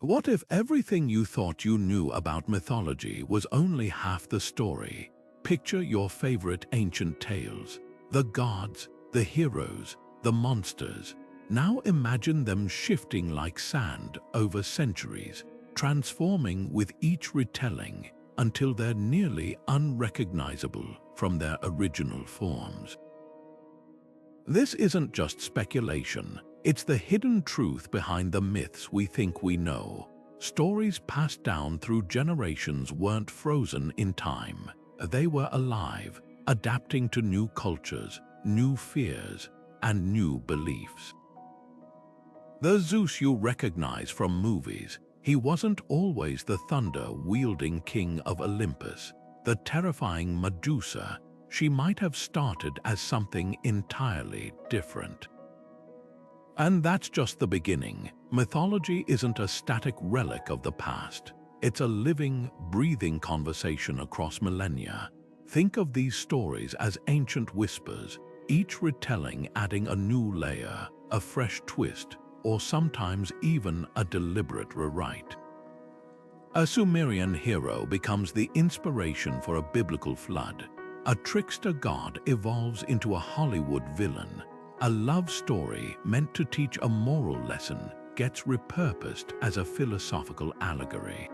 What if everything you thought you knew about mythology was only half the story? Picture your favorite ancient tales, the gods, the heroes, the monsters. Now imagine them shifting like sand over centuries, transforming with each retelling until they're nearly unrecognizable from their original forms. This isn't just speculation. It's the hidden truth behind the myths we think we know. Stories passed down through generations weren't frozen in time. They were alive, adapting to new cultures, new fears, and new beliefs. The Zeus you recognize from movies, he wasn't always the thunder-wielding king of Olympus. The terrifying Medusa, she might have started as something entirely different. And that's just the beginning. Mythology isn't a static relic of the past. It's a living, breathing conversation across millennia. Think of these stories as ancient whispers, each retelling adding a new layer, a fresh twist, or sometimes even a deliberate rewrite. A Sumerian hero becomes the inspiration for a biblical flood. A trickster god evolves into a Hollywood villain. A love story meant to teach a moral lesson gets repurposed as a philosophical allegory.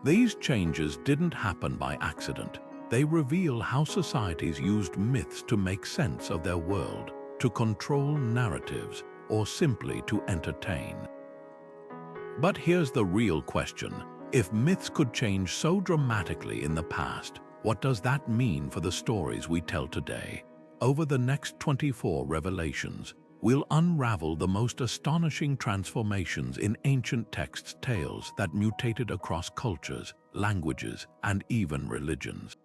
These changes didn't happen by accident. They reveal how societies used myths to make sense of their world, to control narratives, or simply to entertain. But here's the real question. If myths could change so dramatically in the past, what does that mean for the stories we tell today? Over the next 24 revelations, we'll unravel the most astonishing transformations in ancient texts' tales that mutated across cultures, languages, and even religions.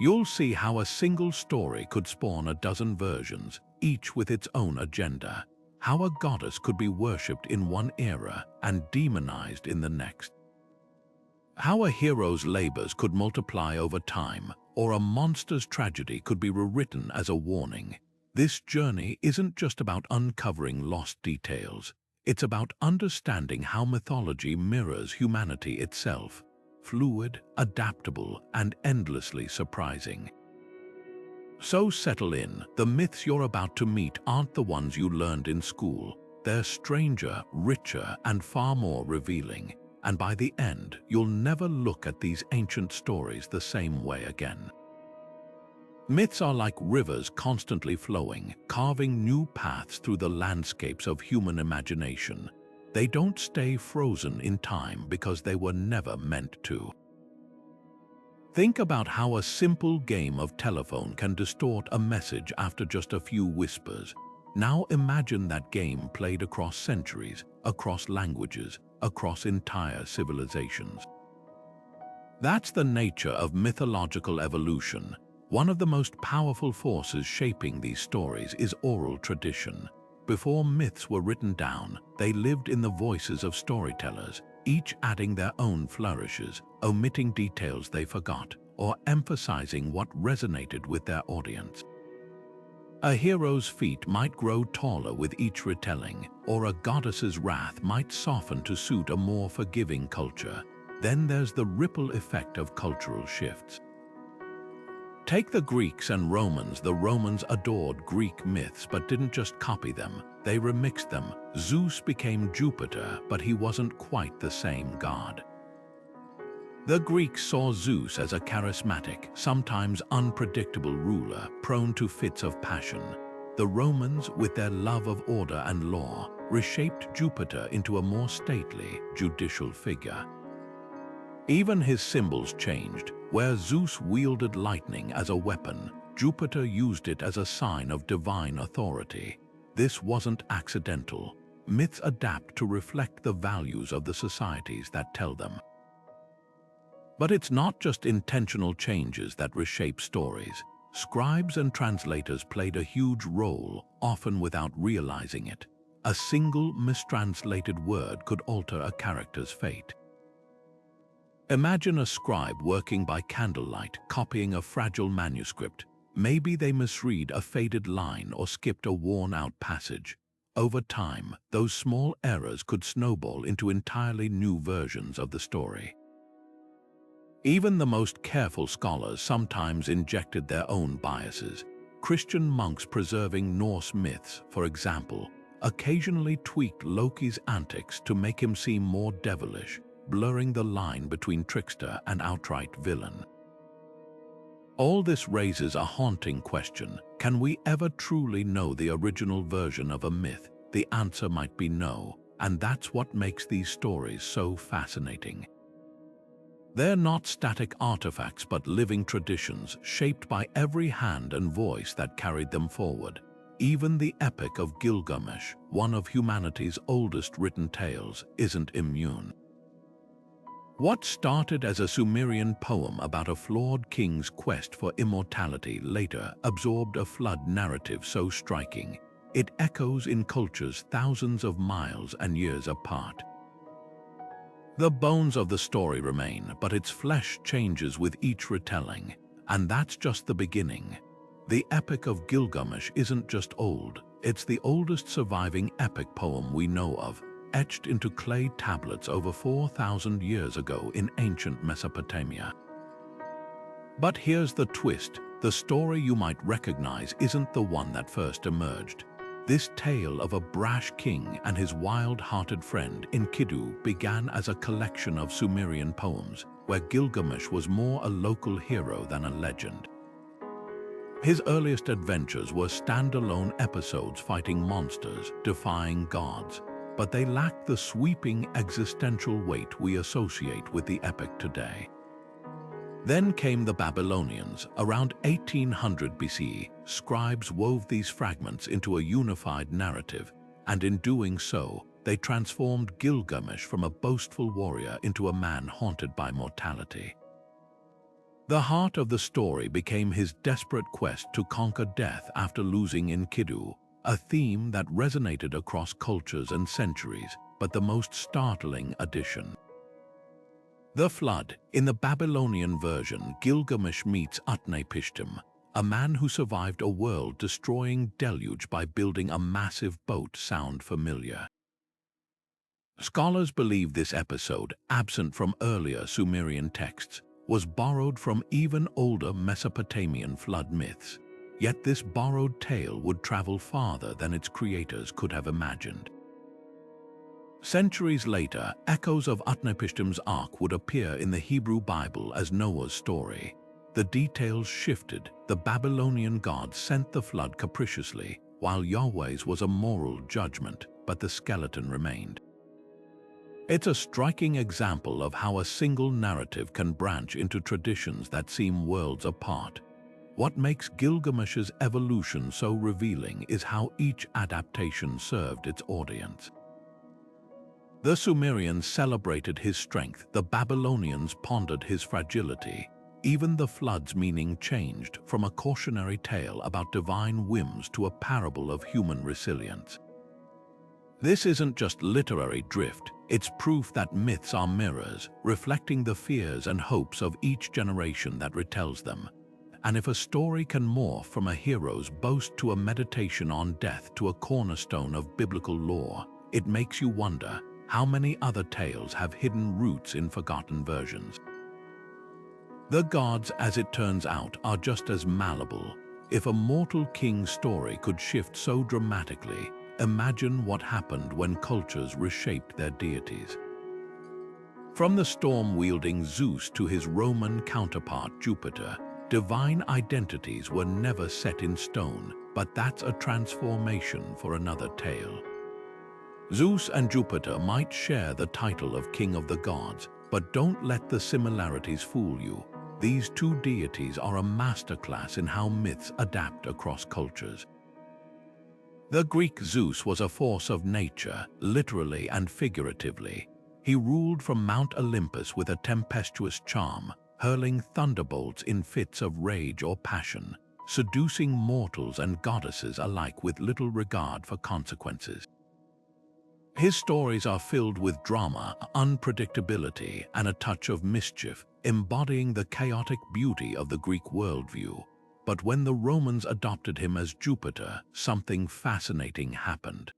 You'll see how a single story could spawn a dozen versions, each with its own agenda, how a goddess could be worshipped in one era and demonized in the next, how a hero's labors could multiply over time, or a monster's tragedy could be rewritten as a warning. This journey isn't just about uncovering lost details. It's about understanding how mythology mirrors humanity itself, fluid, adaptable, and endlessly surprising. So settle in. The myths you're about to meet aren't the ones you learned in school. They're stranger, richer, and far more revealing. And by the end, you'll never look at these ancient stories the same way again. Myths are like rivers constantly flowing, carving new paths through the landscapes of human imagination. They don't stay frozen in time because they were never meant to. Think about how a simple game of telephone can distort a message after just a few whispers. Now imagine that game played across centuries, across languages, across entire civilizations. That's the nature of mythological evolution. One of the most powerful forces shaping these stories is oral tradition. Before myths were written down, they lived in the voices of storytellers, each adding their own flourishes, omitting details they forgot, or emphasizing what resonated with their audience. A hero's feet might grow taller with each retelling, or a goddess's wrath might soften to suit a more forgiving culture. Then there's the ripple effect of cultural shifts. Take the Greeks and Romans. The Romans adored Greek myths but didn't just copy them, they remixed them. Zeus became Jupiter, but he wasn't quite the same god. The Greeks saw Zeus as a charismatic, sometimes unpredictable ruler, prone to fits of passion. The Romans, with their love of order and law, reshaped Jupiter into a more stately, judicial figure. Even his symbols changed. Where Zeus wielded lightning as a weapon, Jupiter used it as a sign of divine authority. This wasn't accidental. Myths adapt to reflect the values of the societies that tell them. But it's not just intentional changes that reshape stories. Scribes and translators played a huge role, often without realizing it. A single mistranslated word could alter a character's fate. Imagine a scribe working by candlelight, copying a fragile manuscript. Maybe they misread a faded line or skipped a worn-out passage. Over time, those small errors could snowball into entirely new versions of the story. Even the most careful scholars sometimes injected their own biases. Christian monks preserving Norse myths, for example, occasionally tweaked Loki's antics to make him seem more devilish, blurring the line between trickster and outright villain. All this raises a haunting question. Can we ever truly know the original version of a myth? The answer might be no, and that's what makes these stories so fascinating. They're not static artifacts but living traditions shaped by every hand and voice that carried them forward. Even the Epic of Gilgamesh, one of humanity's oldest written tales, isn't immune. What started as a Sumerian poem about a flawed king's quest for immortality later absorbed a flood narrative so striking, it echoes in cultures thousands of miles and years apart. The bones of the story remain, but its flesh changes with each retelling, and that's just the beginning. The Epic of Gilgamesh isn't just old, it's the oldest surviving epic poem we know of, etched into clay tablets over 4,000 years ago in ancient Mesopotamia. But here's the twist: the story you might recognize isn't the one that first emerged. This tale of a brash king and his wild-hearted friend Enkidu began as a collection of Sumerian poems, where Gilgamesh was more a local hero than a legend. His earliest adventures were standalone episodes fighting monsters, defying gods, but they lacked the sweeping existential weight we associate with the epic today. Then came the Babylonians. Around 1800 BCE, scribes wove these fragments into a unified narrative, and in doing so, they transformed Gilgamesh from a boastful warrior into a man haunted by mortality. The heart of the story became his desperate quest to conquer death after losing Enkidu, a theme that resonated across cultures and centuries, but the most startling addition. The flood. In the Babylonian version, Gilgamesh meets Utnapishtim, a man who survived a world-destroying deluge by building a massive boat. Sound familiar? Scholars believe this episode, absent from earlier Sumerian texts, was borrowed from even older Mesopotamian flood myths. Yet this borrowed tale would travel farther than its creators could have imagined. Centuries later, echoes of Utnapishtim's ark would appear in the Hebrew Bible as Noah's story. The details shifted. The Babylonian gods sent the flood capriciously, while Yahweh's was a moral judgment, but the skeleton remained. It's a striking example of how a single narrative can branch into traditions that seem worlds apart. What makes Gilgamesh's evolution so revealing is how each adaptation served its audience. The Sumerians celebrated his strength, the Babylonians pondered his fragility. Even the flood's meaning changed, from a cautionary tale about divine whims to a parable of human resilience. This isn't just literary drift, it's proof that myths are mirrors, reflecting the fears and hopes of each generation that retells them. And if a story can morph from a hero's boast to a meditation on death to a cornerstone of biblical lore, it makes you wonder, how many other tales have hidden roots in forgotten versions? The gods, as it turns out, are just as malleable. If a mortal king's story could shift so dramatically, imagine what happened when cultures reshaped their deities. From the storm-wielding Zeus to his Roman counterpart Jupiter, divine identities were never set in stone, but that's a transformation for another tale. Zeus and Jupiter might share the title of King of the Gods, but don't let the similarities fool you. These two deities are a masterclass in how myths adapt across cultures. The Greek Zeus was a force of nature, literally and figuratively. He ruled from Mount Olympus with a tempestuous charm, hurling thunderbolts in fits of rage or passion, seducing mortals and goddesses alike with little regard for consequences. His stories are filled with drama, unpredictability, and a touch of mischief, embodying the chaotic beauty of the Greek worldview. But when the Romans adopted him as Jupiter, something fascinating happened.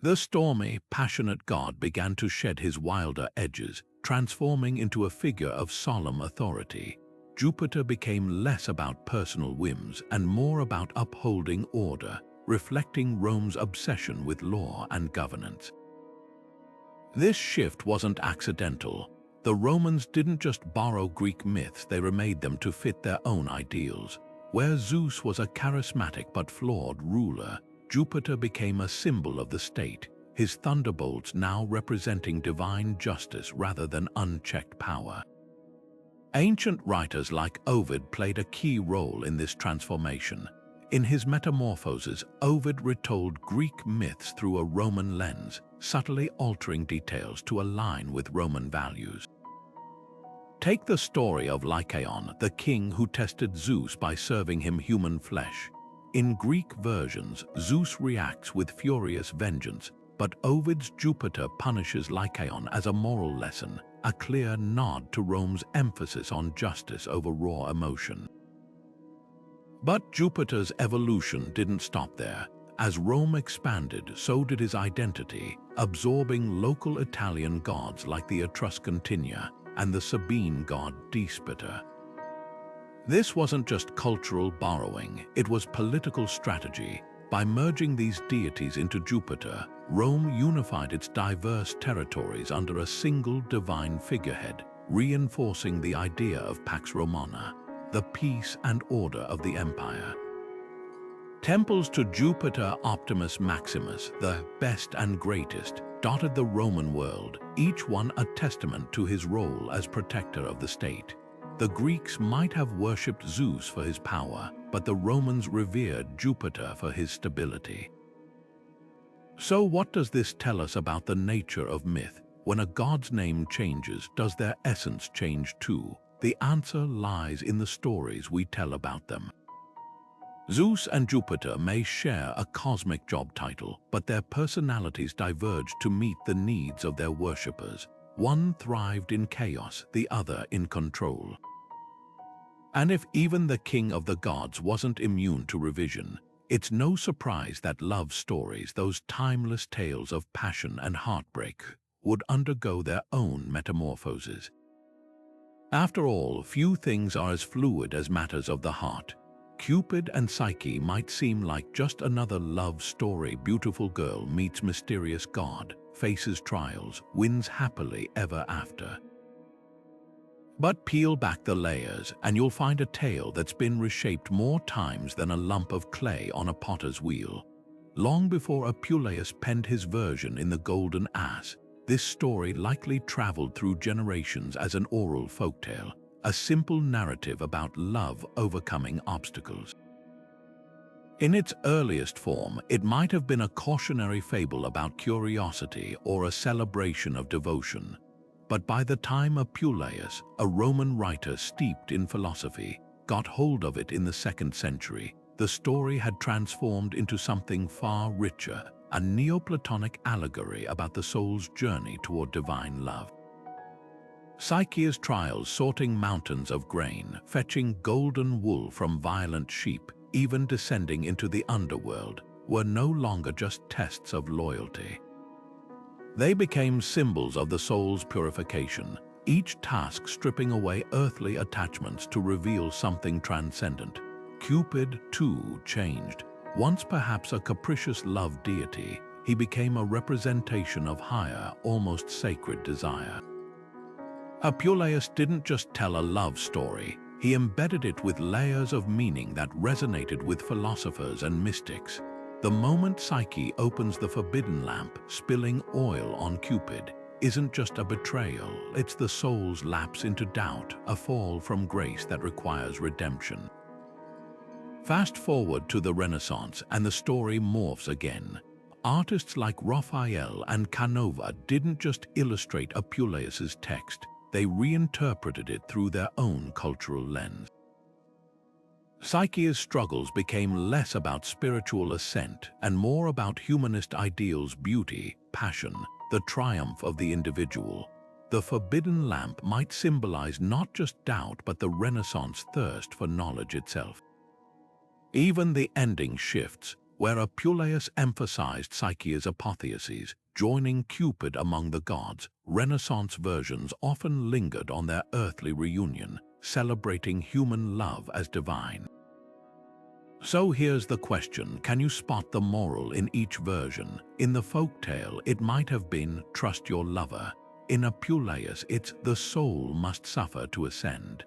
The stormy, passionate god began to shed his wilder edges, transforming into a figure of solemn authority. Jupiter became less about personal whims and more about upholding order, reflecting Rome's obsession with law and governance. This shift wasn't accidental. The Romans didn't just borrow Greek myths, they remade them to fit their own ideals. Where Zeus was a charismatic but flawed ruler, Jupiter became a symbol of the state, his thunderbolts now representing divine justice rather than unchecked power. Ancient writers like Ovid played a key role in this transformation. In his Metamorphoses, Ovid retold Greek myths through a Roman lens, subtly altering details to align with Roman values. Take the story of Lycaon, the king who tested Zeus by serving him human flesh. In Greek versions, Zeus reacts with furious vengeance, but Ovid's Jupiter punishes Lycaon as a moral lesson, a clear nod to Rome's emphasis on justice over raw emotion. But Jupiter's evolution didn't stop there. As Rome expanded, so did his identity, absorbing local Italian gods like the Etruscan Tinia and the Sabine god Despater. This wasn't just cultural borrowing, it was political strategy. By merging these deities into Jupiter, Rome unified its diverse territories under a single divine figurehead, reinforcing the idea of Pax Romana, the peace and order of the empire. Temples to Jupiter Optimus Maximus, the best and greatest, dotted the Roman world, each one a testament to his role as protector of the state. The Greeks might have worshipped Zeus for his power, but the Romans revered Jupiter for his stability. So what does this tell us about the nature of myth? When a god's name changes, does their essence change too? The answer lies in the stories we tell about them. Zeus and Jupiter may share a cosmic job title, but their personalities diverged to meet the needs of their worshippers. One thrived in chaos, the other in control. And if even the king of the gods wasn't immune to revision, it's no surprise that love stories, those timeless tales of passion and heartbreak, would undergo their own metamorphoses. After all, few things are as fluid as matters of the heart. Cupid and Psyche might seem like just another love story. Beautiful girl meets mysterious god, faces trials, wins happily ever after. But peel back the layers and you'll find a tale that's been reshaped more times than a lump of clay on a potter's wheel. Long before Apuleius penned his version in the Golden Ass, this story likely traveled through generations as an oral folktale, a simple narrative about love overcoming obstacles. In its earliest form, it might have been a cautionary fable about curiosity or a celebration of devotion. But by the time Apuleius, a Roman writer steeped in philosophy, got hold of it in the 2nd century, the story had transformed into something far richer, a Neoplatonic allegory about the soul's journey toward divine love. Psyche's trials sorting mountains of grain, fetching golden wool from violent sheep, even descending into the underworld, were no longer just tests of loyalty. They became symbols of the soul's purification, each task stripping away earthly attachments to reveal something transcendent. Cupid, too, changed. Once perhaps a capricious love deity, he became a representation of higher, almost sacred desire. Apuleius didn't just tell a love story, he embedded it with layers of meaning that resonated with philosophers and mystics. The moment Psyche opens the forbidden lamp, spilling oil on Cupid, isn't just a betrayal, it's the soul's lapse into doubt, a fall from grace that requires redemption. Fast forward to the Renaissance and the story morphs again. Artists like Raphael and Canova didn't just illustrate Apuleius's text, they reinterpreted it through their own cultural lens. Psyche's struggles became less about spiritual ascent and more about humanist ideals, beauty, passion, the triumph of the individual. The forbidden lamp might symbolize not just doubt but the Renaissance thirst for knowledge itself. Even the ending shifts. where Apuleius emphasized Psyche's apotheosis, joining Cupid among the gods. Renaissance versions often lingered on their earthly reunion, celebrating human love as divine. So here's the question, can you spot the moral in each version? In the folktale, it might have been, trust your lover. In Apuleius, it's, the soul must suffer to ascend.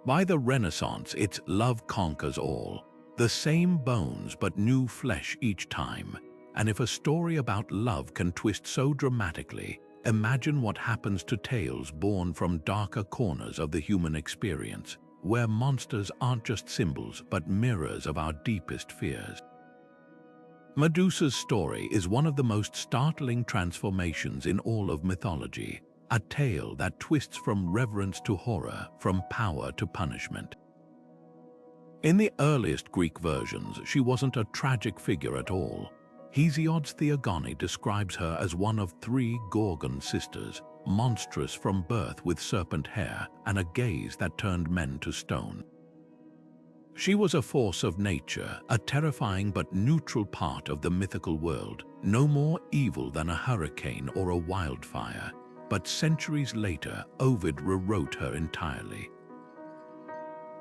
By the Renaissance, it's, love conquers all. The same bones but new flesh each time. And if a story about love can twist so dramatically, imagine what happens to tales born from darker corners of the human experience, where monsters aren't just symbols but mirrors of our deepest fears. Medusa's story is one of the most startling transformations in all of mythology, a tale that twists from reverence to horror, from power to punishment. In the earliest Greek versions, she wasn't a tragic figure at all. Hesiod's Theogony describes her as one of 3 Gorgon sisters, monstrous from birth with serpent hair and a gaze that turned men to stone. She was a force of nature, a terrifying but neutral part of the mythical world, no more evil than a hurricane or a wildfire. But centuries later, Ovid rewrote her entirely.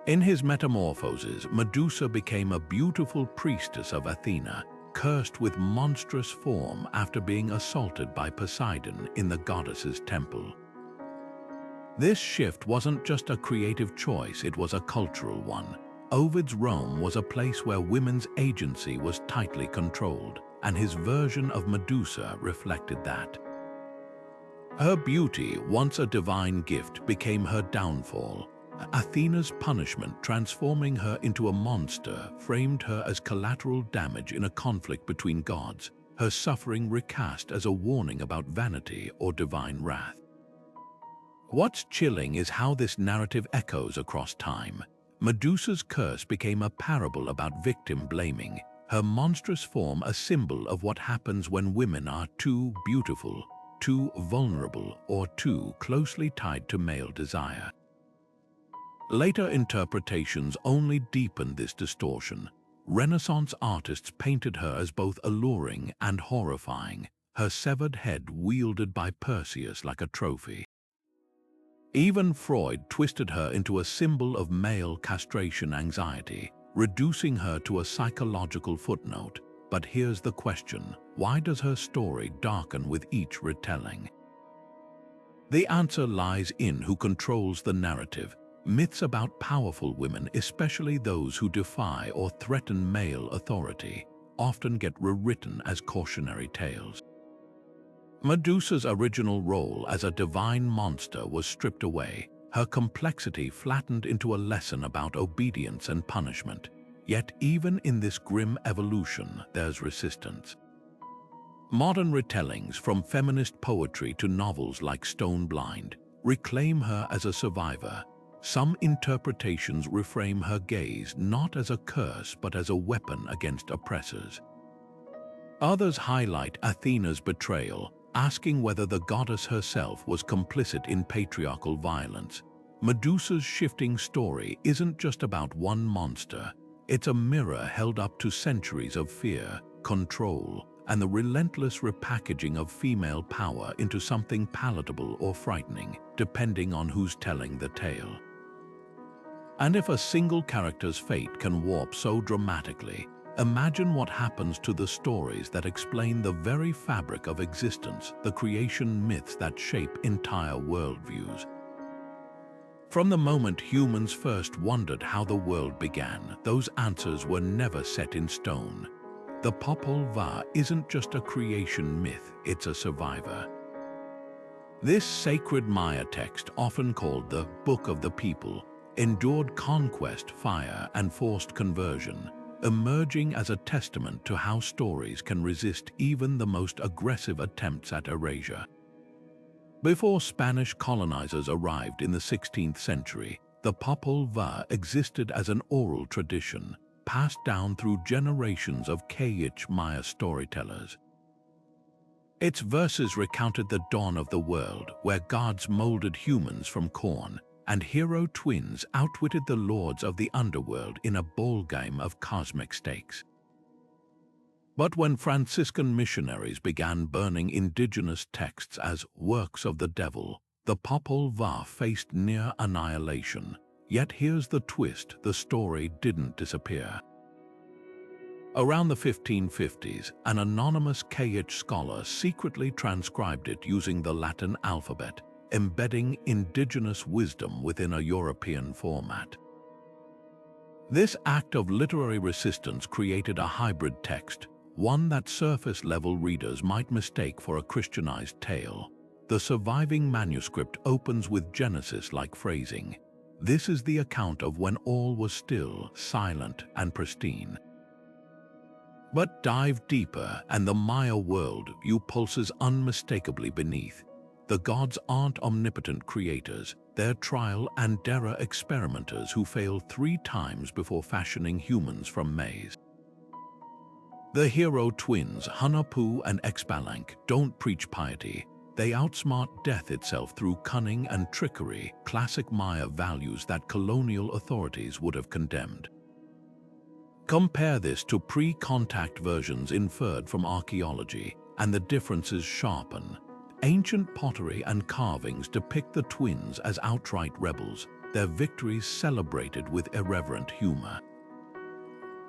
In his Metamorphoses, Medusa became a beautiful priestess of Athena, cursed with monstrous form after being assaulted by Poseidon in the goddess's temple. This shift wasn't just a creative choice, it was a cultural one. Ovid's Rome was a place where women's agency was tightly controlled, and his version of Medusa reflected that. Her beauty, once a divine gift, became her downfall. Athena's punishment, transforming her into a monster, framed her as collateral damage in a conflict between gods, her suffering recast as a warning about vanity or divine wrath. What's chilling is how this narrative echoes across time. Medusa's curse became a parable about victim blaming, her monstrous form a symbol of what happens when women are too beautiful, too vulnerable, or too closely tied to male desire. Later interpretations only deepened this distortion. Renaissance artists painted her as both alluring and horrifying, her severed head wielded by Perseus like a trophy. Even Freud twisted her into a symbol of male castration anxiety, reducing her to a psychological footnote. But here's the question, why does her story darken with each retelling? The answer lies in who controls the narrative. Myths about powerful women, especially those who defy or threaten male authority, often get rewritten as cautionary tales. Medusa's original role as a divine monster was stripped away, her complexity flattened into a lesson about obedience and punishment. Yet even in this grim evolution, there's resistance. Modern retellings, from feminist poetry to novels like Stone Blind, reclaim her as a survivor. Some interpretations reframe her gaze not as a curse but as a weapon against oppressors. Others highlight Athena's betrayal, asking whether the goddess herself was complicit in patriarchal violence. Medusa's shifting story isn't just about one monster, it's a mirror held up to centuries of fear, control, and the relentless repackaging of female power into something palatable or frightening, depending on who's telling the tale. And if a single character's fate can warp so dramatically, imagine what happens to the stories that explain the very fabric of existence, the creation myths that shape entire worldviews. From the moment humans first wondered how the world began, those answers were never set in stone. The Popol Vuh isn't just a creation myth, it's a survivor. This sacred Maya text, often called the Book of the People, endured conquest, fire, and forced conversion, emerging as a testament to how stories can resist even the most aggressive attempts at erasure. Before Spanish colonizers arrived in the 16th century, the Popol Vuh existed as an oral tradition, passed down through generations of Kayich Maya storytellers. Its verses recounted the dawn of the world, where gods molded humans from corn, and hero twins outwitted the lords of the underworld in a ballgame of cosmic stakes. But when Franciscan missionaries began burning indigenous texts as works of the devil, the Popol Vuh faced near annihilation. Yet here's the twist: the story didn't disappear. Around the 1550s, an anonymous KH scholar secretly transcribed it using the Latin alphabet, embedding indigenous wisdom within a European format. This act of literary resistance created a hybrid text, one that surface-level readers might mistake for a Christianized tale. The surviving manuscript opens with Genesis-like phrasing. This is the account of when all was still, silent, and pristine. But dive deeper, and the Maya world-view pulses unmistakably beneath. The gods aren't omnipotent creators, they're trial and error experimenters who fail 3 times before fashioning humans from maize. The hero twins, Hunahpu and Exbalanque, don't preach piety. They outsmart death itself through cunning and trickery, classic Maya values that colonial authorities would have condemned. Compare this to pre-contact versions inferred from archaeology, and the differences sharpen. Ancient pottery and carvings depict the twins as outright rebels, their victories celebrated with irreverent humor.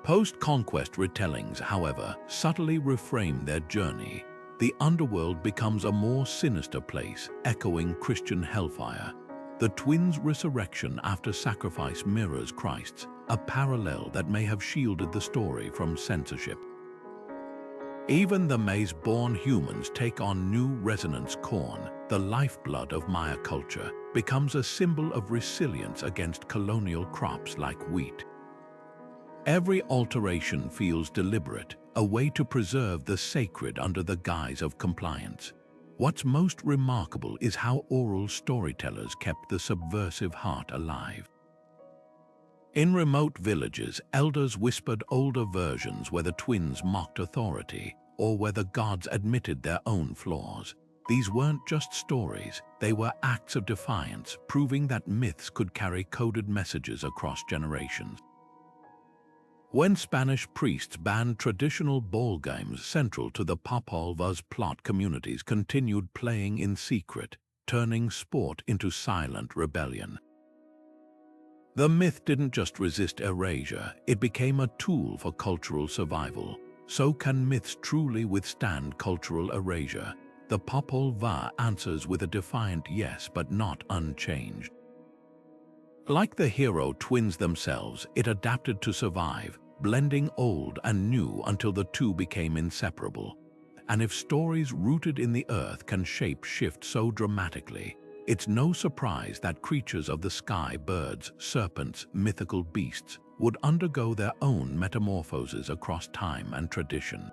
Post-conquest retellings, however, subtly reframe their journey. The underworld becomes a more sinister place, echoing Christian hellfire. The twins' resurrection after sacrifice mirrors Christ's, a parallel that may have shielded the story from censorship. Even the maize-born humans take on new resonance. Corn, the lifeblood of Maya culture, becomes a symbol of resilience against colonial crops like wheat. Every alteration feels deliberate, a way to preserve the sacred under the guise of compliance. What's most remarkable is how oral storytellers kept the subversive heart alive. In remote villages, elders whispered older versions where the twins mocked authority, or where the gods admitted their own flaws. These weren't just stories, they were acts of defiance, proving that myths could carry coded messages across generations. When Spanish priests banned traditional ball games central to the Popol Vuh's plot, communities continued playing in secret, turning sport into silent rebellion. The myth didn't just resist erasure, it became a tool for cultural survival. So can myths truly withstand cultural erasure? The Popol Vuh answers with a defiant yes, but not unchanged. Like the hero twins themselves, it adapted to survive, blending old and new until the two became inseparable. And if stories rooted in the earth can shape-shift so dramatically, it's no surprise that creatures of the sky, birds, serpents, mythical beasts, would undergo their own metamorphoses across time and tradition.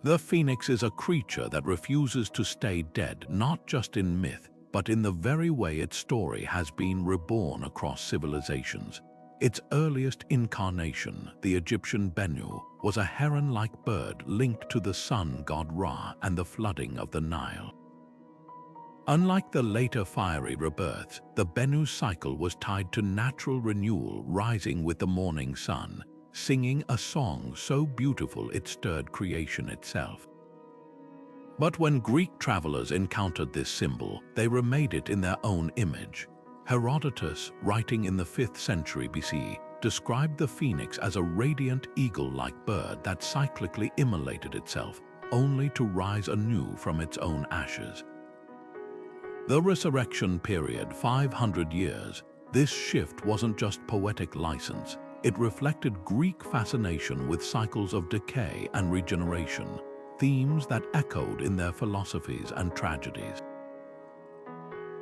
The phoenix is a creature that refuses to stay dead, not just in myth, but in the very way its story has been reborn across civilizations. Its earliest incarnation, the Egyptian Bennu, was a heron-like bird linked to the sun god Ra and the flooding of the Nile. Unlike the later fiery rebirths, the Bennu's cycle was tied to natural renewal, rising with the morning sun, singing a song so beautiful it stirred creation itself. But when Greek travelers encountered this symbol, they remade it in their own image. Herodotus, writing in the 5th century BC, described the phoenix as a radiant eagle-like bird that cyclically immolated itself, only to rise anew from its own ashes. The resurrection period, 500 years, this shift wasn't just poetic license, it reflected Greek fascination with cycles of decay and regeneration, themes that echoed in their philosophies and tragedies.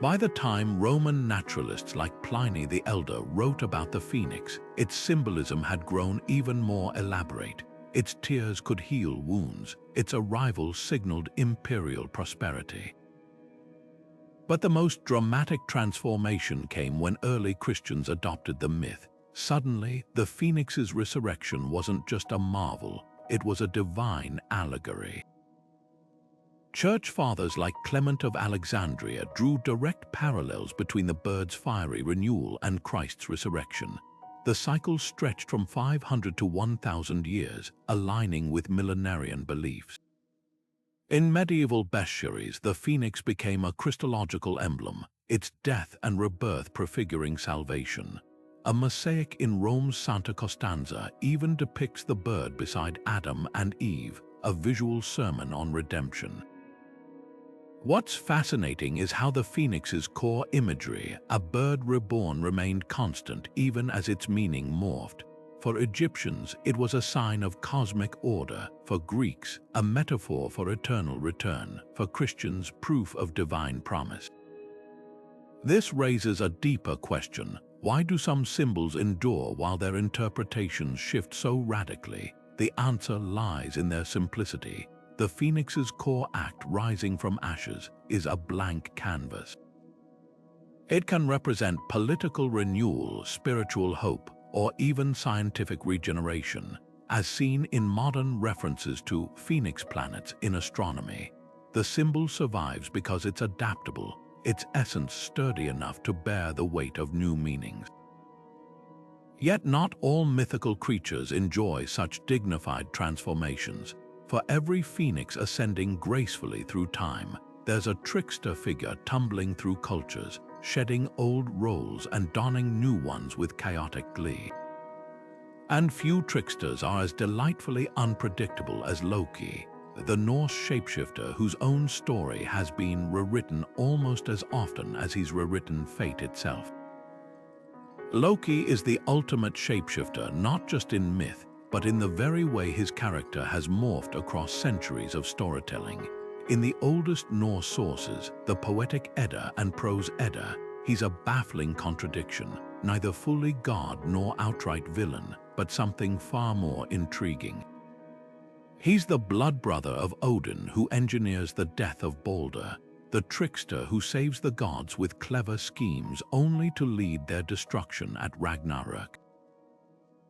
By the time Roman naturalists like Pliny the Elder wrote about the phoenix, its symbolism had grown even more elaborate. Its tears could heal wounds, its arrival signaled imperial prosperity. But the most dramatic transformation came when early Christians adopted the myth. Suddenly, the phoenix's resurrection wasn't just a marvel, it was a divine allegory. Church fathers like Clement of Alexandria drew direct parallels between the bird's fiery renewal and Christ's resurrection. The cycle stretched from 500 to 1,000 years, aligning with millenarian beliefs. In medieval bestiaries, the phoenix became a Christological emblem, its death and rebirth prefiguring salvation. A mosaic in Rome's Santa Costanza even depicts the bird beside Adam and Eve, a visual sermon on redemption. What's fascinating is how the phoenix's core imagery, a bird reborn, remained constant even as its meaning morphed. For Egyptians, it was a sign of cosmic order. For Greeks, a metaphor for eternal return. For Christians, proof of divine promise. This raises a deeper question. Why do some symbols endure while their interpretations shift so radically? The answer lies in their simplicity. The phoenix's core act, rising from ashes, is a blank canvas. It can represent political renewal, spiritual hope, or even scientific regeneration, as seen in modern references to phoenix planets in astronomy. The symbol survives because it's adaptable, its essence sturdy enough to bear the weight of new meanings. Yet not all mythical creatures enjoy such dignified transformations. For every phoenix ascending gracefully through time, there's a trickster figure tumbling through cultures, shedding old roles and donning new ones with chaotic glee. And few tricksters are as delightfully unpredictable as Loki, the Norse shapeshifter whose own story has been rewritten almost as often as he's rewritten fate itself. Loki is the ultimate shapeshifter, not just in myth, but in the very way his character has morphed across centuries of storytelling. In the oldest Norse sources, the Poetic Edda and Prose Edda, he's a baffling contradiction, neither fully god nor outright villain, but something far more intriguing. He's the blood brother of Odin who engineers the death of Balder, the trickster who saves the gods with clever schemes only to lead their destruction at Ragnarök.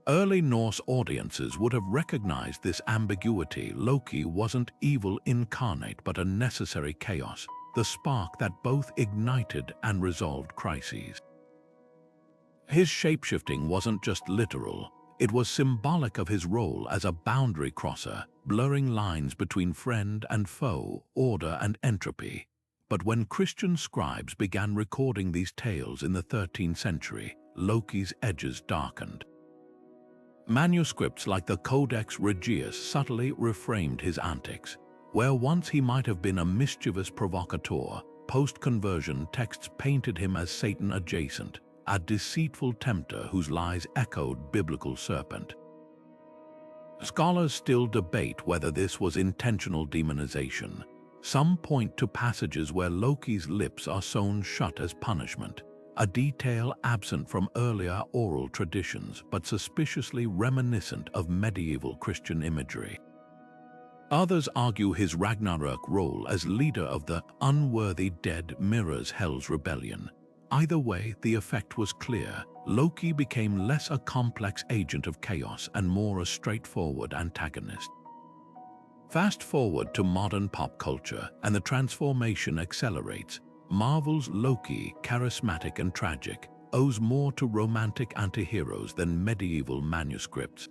Early Norse audiences would have recognized this ambiguity. Loki wasn't evil incarnate but a necessary chaos, the spark that both ignited and resolved crises. His shapeshifting wasn't just literal, it was symbolic of his role as a boundary crosser, blurring lines between friend and foe, order and entropy. But when Christian scribes began recording these tales in the 13th century, Loki's edges darkened. Manuscripts like the Codex Regius subtly reframed his antics. Where once he might have been a mischievous provocateur, post-conversion texts painted him as Satan-adjacent, a deceitful tempter whose lies echoed biblical serpent. Scholars still debate whether this was intentional demonization. Some point to passages where Loki's lips are sewn shut as punishment, a detail absent from earlier oral traditions but suspiciously reminiscent of medieval Christian imagery. Others argue his Ragnarök role as leader of the unworthy dead mirrors Hel's rebellion. Either way, the effect was clear. Loki became less a complex agent of chaos and more a straightforward antagonist. Fast forward to modern pop culture, and the transformation accelerates. Marvel's Loki, charismatic and tragic, owes more to romantic antiheroes than medieval manuscripts.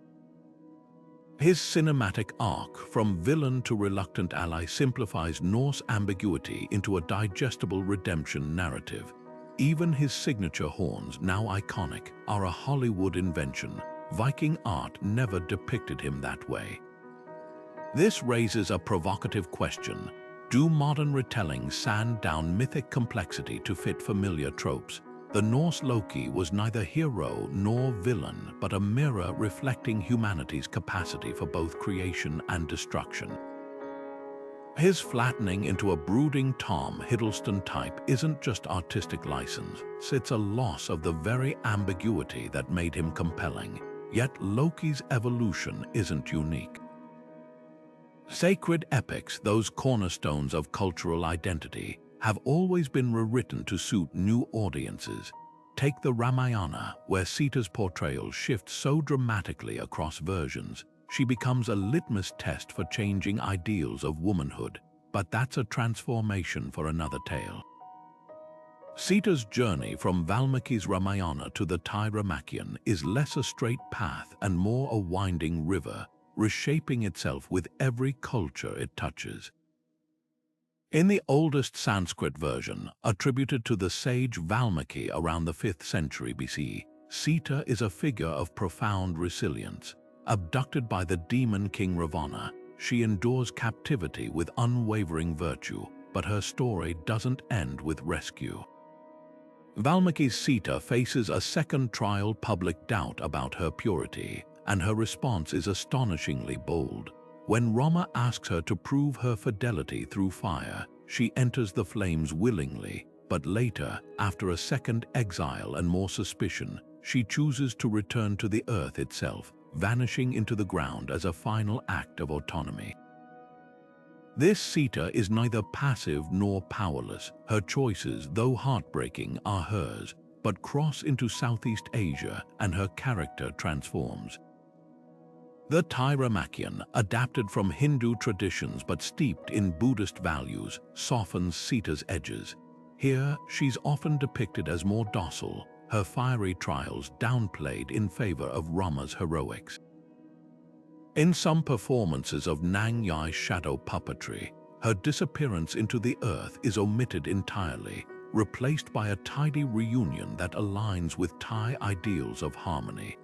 His cinematic arc, from villain to reluctant ally, simplifies Norse ambiguity into a digestible redemption narrative. Even his signature horns, now iconic, are a Hollywood invention. Viking art never depicted him that way. This raises a provocative question. Do modern retellings sand down mythic complexity to fit familiar tropes? The Norse Loki was neither hero nor villain, but a mirror reflecting humanity's capacity for both creation and destruction. His flattening into a brooding Tom Hiddleston type isn't just artistic license, it's a loss of the very ambiguity that made him compelling. Yet Loki's evolution isn't unique. Sacred epics, those cornerstones of cultural identity, have always been rewritten to suit new audiences. Take the Ramayana, where Sita's portrayal shifts so dramatically across versions. She becomes a litmus test for changing ideals of womanhood, but that's a transformation for another tale. Sita's journey from Valmiki's Ramayana to the Tyramachian is less a straight path and more a winding river, reshaping itself with every culture it touches. In the oldest Sanskrit version, attributed to the sage Valmiki around the 5th century BC, Sita is a figure of profound resilience. Abducted by the demon king Ravana, she endures captivity with unwavering virtue, but her story doesn't end with rescue. Valmiki's Sita faces a second trial, public doubt about her purity, and her response is astonishingly bold. When Rama asks her to prove her fidelity through fire, she enters the flames willingly, but later, after a second exile and more suspicion, she chooses to return to the earth itself, vanishing into the ground as a final act of autonomy. This Sita is neither passive nor powerless. Her choices, though heartbreaking, are hers, but cross into Southeast Asia and her character transforms. The Tyramachian, adapted from Hindu traditions but steeped in Buddhist values, softens Sita's edges. Here, she's often depicted as more docile, her fiery trials downplayed in favor of Rama's heroics. In some performances of Nang Yai's shadow puppetry, her disappearance into the earth is omitted entirely, replaced by a tidy reunion that aligns with Thai ideals of harmony.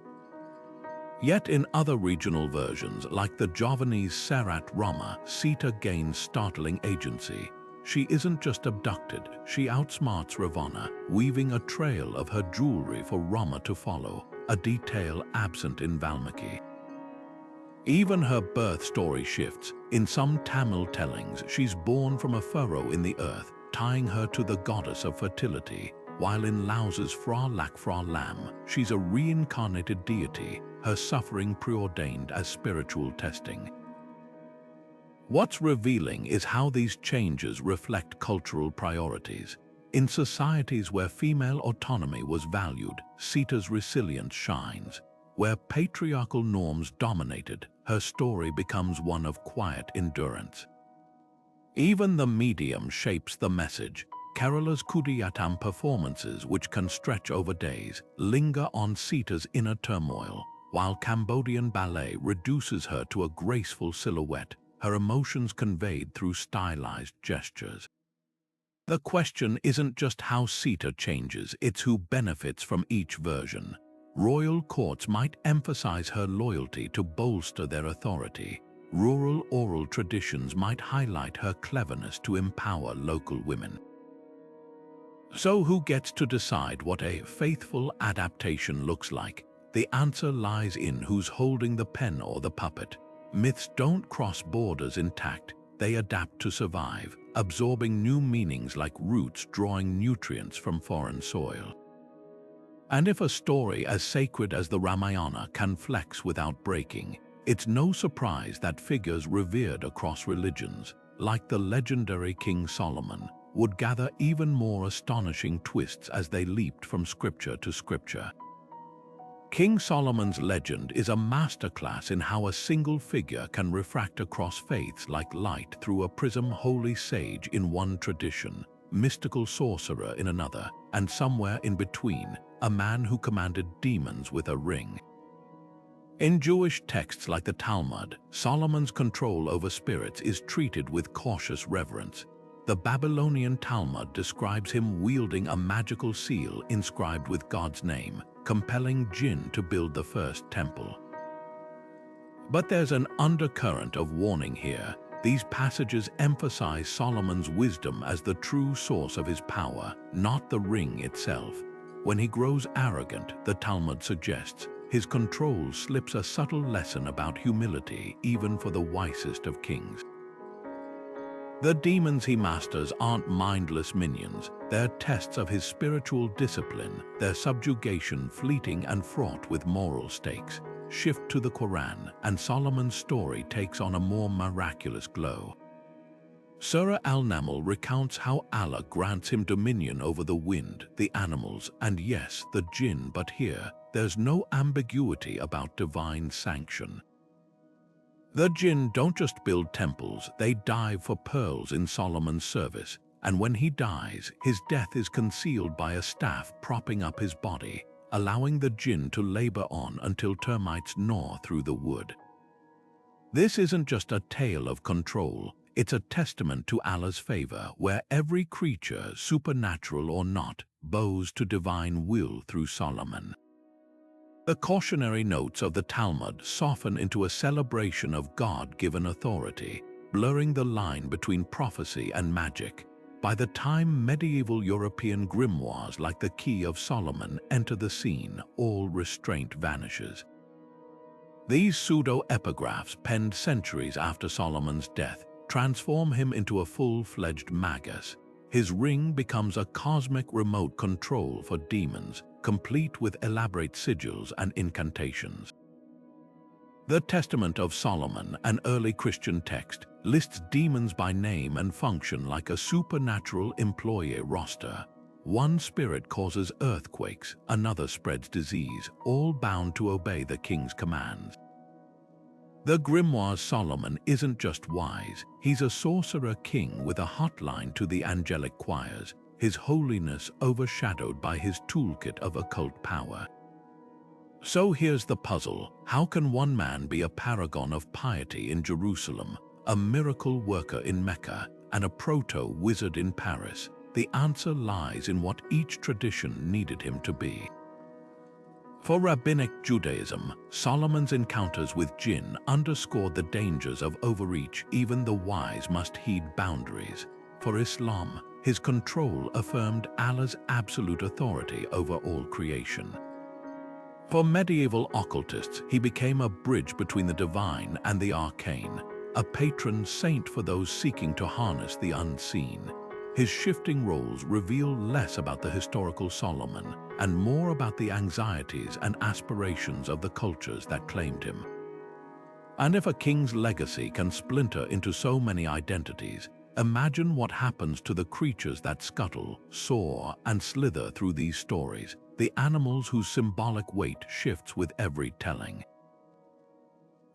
Yet in other regional versions, like the Javanese Sarat Rama, Sita gains startling agency. She isn't just abducted, she outsmarts Ravana, weaving a trail of her jewelry for Rama to follow, a detail absent in Valmiki. Even her birth story shifts. In some Tamil tellings, she's born from a furrow in the earth, tying her to the goddess of fertility, while in Laos's Phra Lak Phra Lam, she's a reincarnated deity, her suffering preordained as spiritual testing. What's revealing is how these changes reflect cultural priorities. In societies where female autonomy was valued, Sita's resilience shines. Where patriarchal norms dominated, her story becomes one of quiet endurance. Even the medium shapes the message. Kerala's Kudiyattam performances, which can stretch over days, linger on Sita's inner turmoil, while Cambodian ballet reduces her to a graceful silhouette, her emotions conveyed through stylized gestures. The question isn't just how Sita changes, it's who benefits from each version. Royal courts might emphasize her loyalty to bolster their authority. Rural oral traditions might highlight her cleverness to empower local women. So who gets to decide what a faithful adaptation looks like? The answer lies in who's holding the pen or the puppet. Myths don't cross borders intact, they adapt to survive, absorbing new meanings like roots drawing nutrients from foreign soil. And if a story as sacred as the Ramayana can flex without breaking, it's no surprise that figures revered across religions, like the legendary King Solomon, would gather even more astonishing twists as they leaped from scripture to scripture. King Solomon's legend is a masterclass in how a single figure can refract across faiths like light through a prism. Holy sage in one tradition, mystical sorcerer in another, and somewhere in between, a man who commanded demons with a ring. In Jewish texts like the Talmud, Solomon's control over spirits is treated with cautious reverence. The Babylonian Talmud describes him wielding a magical seal inscribed with God's name, compelling jinn to build the first temple. But there's an undercurrent of warning here. These passages emphasize Solomon's wisdom as the true source of his power, not the ring itself. When he grows arrogant, the Talmud suggests, his control slips a subtle lesson about humility even for the wisest of kings. The demons he masters aren't mindless minions, they're tests of his spiritual discipline, their subjugation fleeting and fraught with moral stakes. Shift to the Quran, and Solomon's story takes on a more miraculous glow. Surah Al-Naml recounts how Allah grants him dominion over the wind, the animals, and yes, the jinn, but here, there's no ambiguity about divine sanction. The jinn don't just build temples, they dive for pearls in Solomon's service, and when he dies, his death is concealed by a staff propping up his body, allowing the jinn to labor on until termites gnaw through the wood. This isn't just a tale of control, it's a testament to Allah's favor, where every creature, supernatural or not, bows to divine will through Solomon. The cautionary notes of the Talmud soften into a celebration of God-given authority, blurring the line between prophecy and magic. By the time medieval European grimoires like the Key of Solomon enter the scene, all restraint vanishes. These pseudo-epigraphs, penned centuries after Solomon's death, transform him into a full-fledged magus. His ring becomes a cosmic remote control for demons, complete with elaborate sigils and incantations. The Testament of Solomon, an early Christian text, lists demons by name and function like a supernatural employee roster. One spirit causes earthquakes, another spreads disease, all bound to obey the king's commands. The grimoire's Solomon isn't just wise, he's a sorcerer king with a hotline to the angelic choirs, his holiness overshadowed by his toolkit of occult power. So here's the puzzle: how can one man be a paragon of piety in Jerusalem, a miracle worker in Mecca, and a proto-wizard in Paris? The answer lies in what each tradition needed him to be. For Rabbinic Judaism, Solomon's encounters with jinn underscored the dangers of overreach. Even the wise must heed boundaries. For Islam, his control affirmed Allah's absolute authority over all creation. For medieval occultists, he became a bridge between the divine and the arcane, a patron saint for those seeking to harness the unseen. His shifting roles reveal less about the historical Solomon and more about the anxieties and aspirations of the cultures that claimed him. And if a king's legacy can splinter into so many identities, imagine what happens to the creatures that scuttle, soar, and slither through these stories, the animals whose symbolic weight shifts with every telling.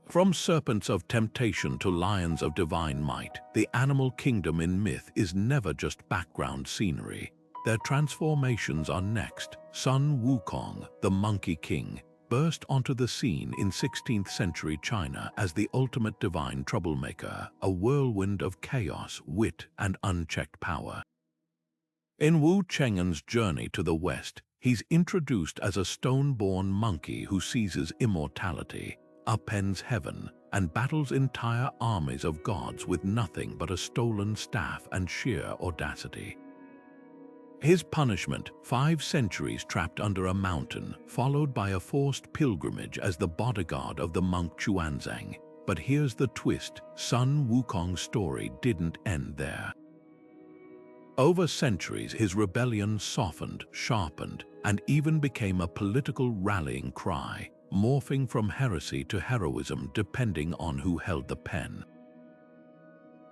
From serpents of temptation to lions of divine might, the animal kingdom in myth is never just background scenery. Their transformations are next. Sun Wukong, the Monkey King, burst onto the scene in 16th century China as the ultimate divine troublemaker, a whirlwind of chaos, wit, and unchecked power. In Wu Cheng'en's journey to the West, he's introduced as a stone-born monkey who seizes immortality, upends heaven, and battles entire armies of gods with nothing but a stolen staff and sheer audacity. His punishment, 5 centuries trapped under a mountain, followed by a forced pilgrimage as the bodyguard of the monk Xuanzang. But here's the twist: Sun Wukong's story didn't end there. Over centuries, his rebellion softened, sharpened, and even became a political rallying cry, morphing from heresy to heroism depending on who held the pen.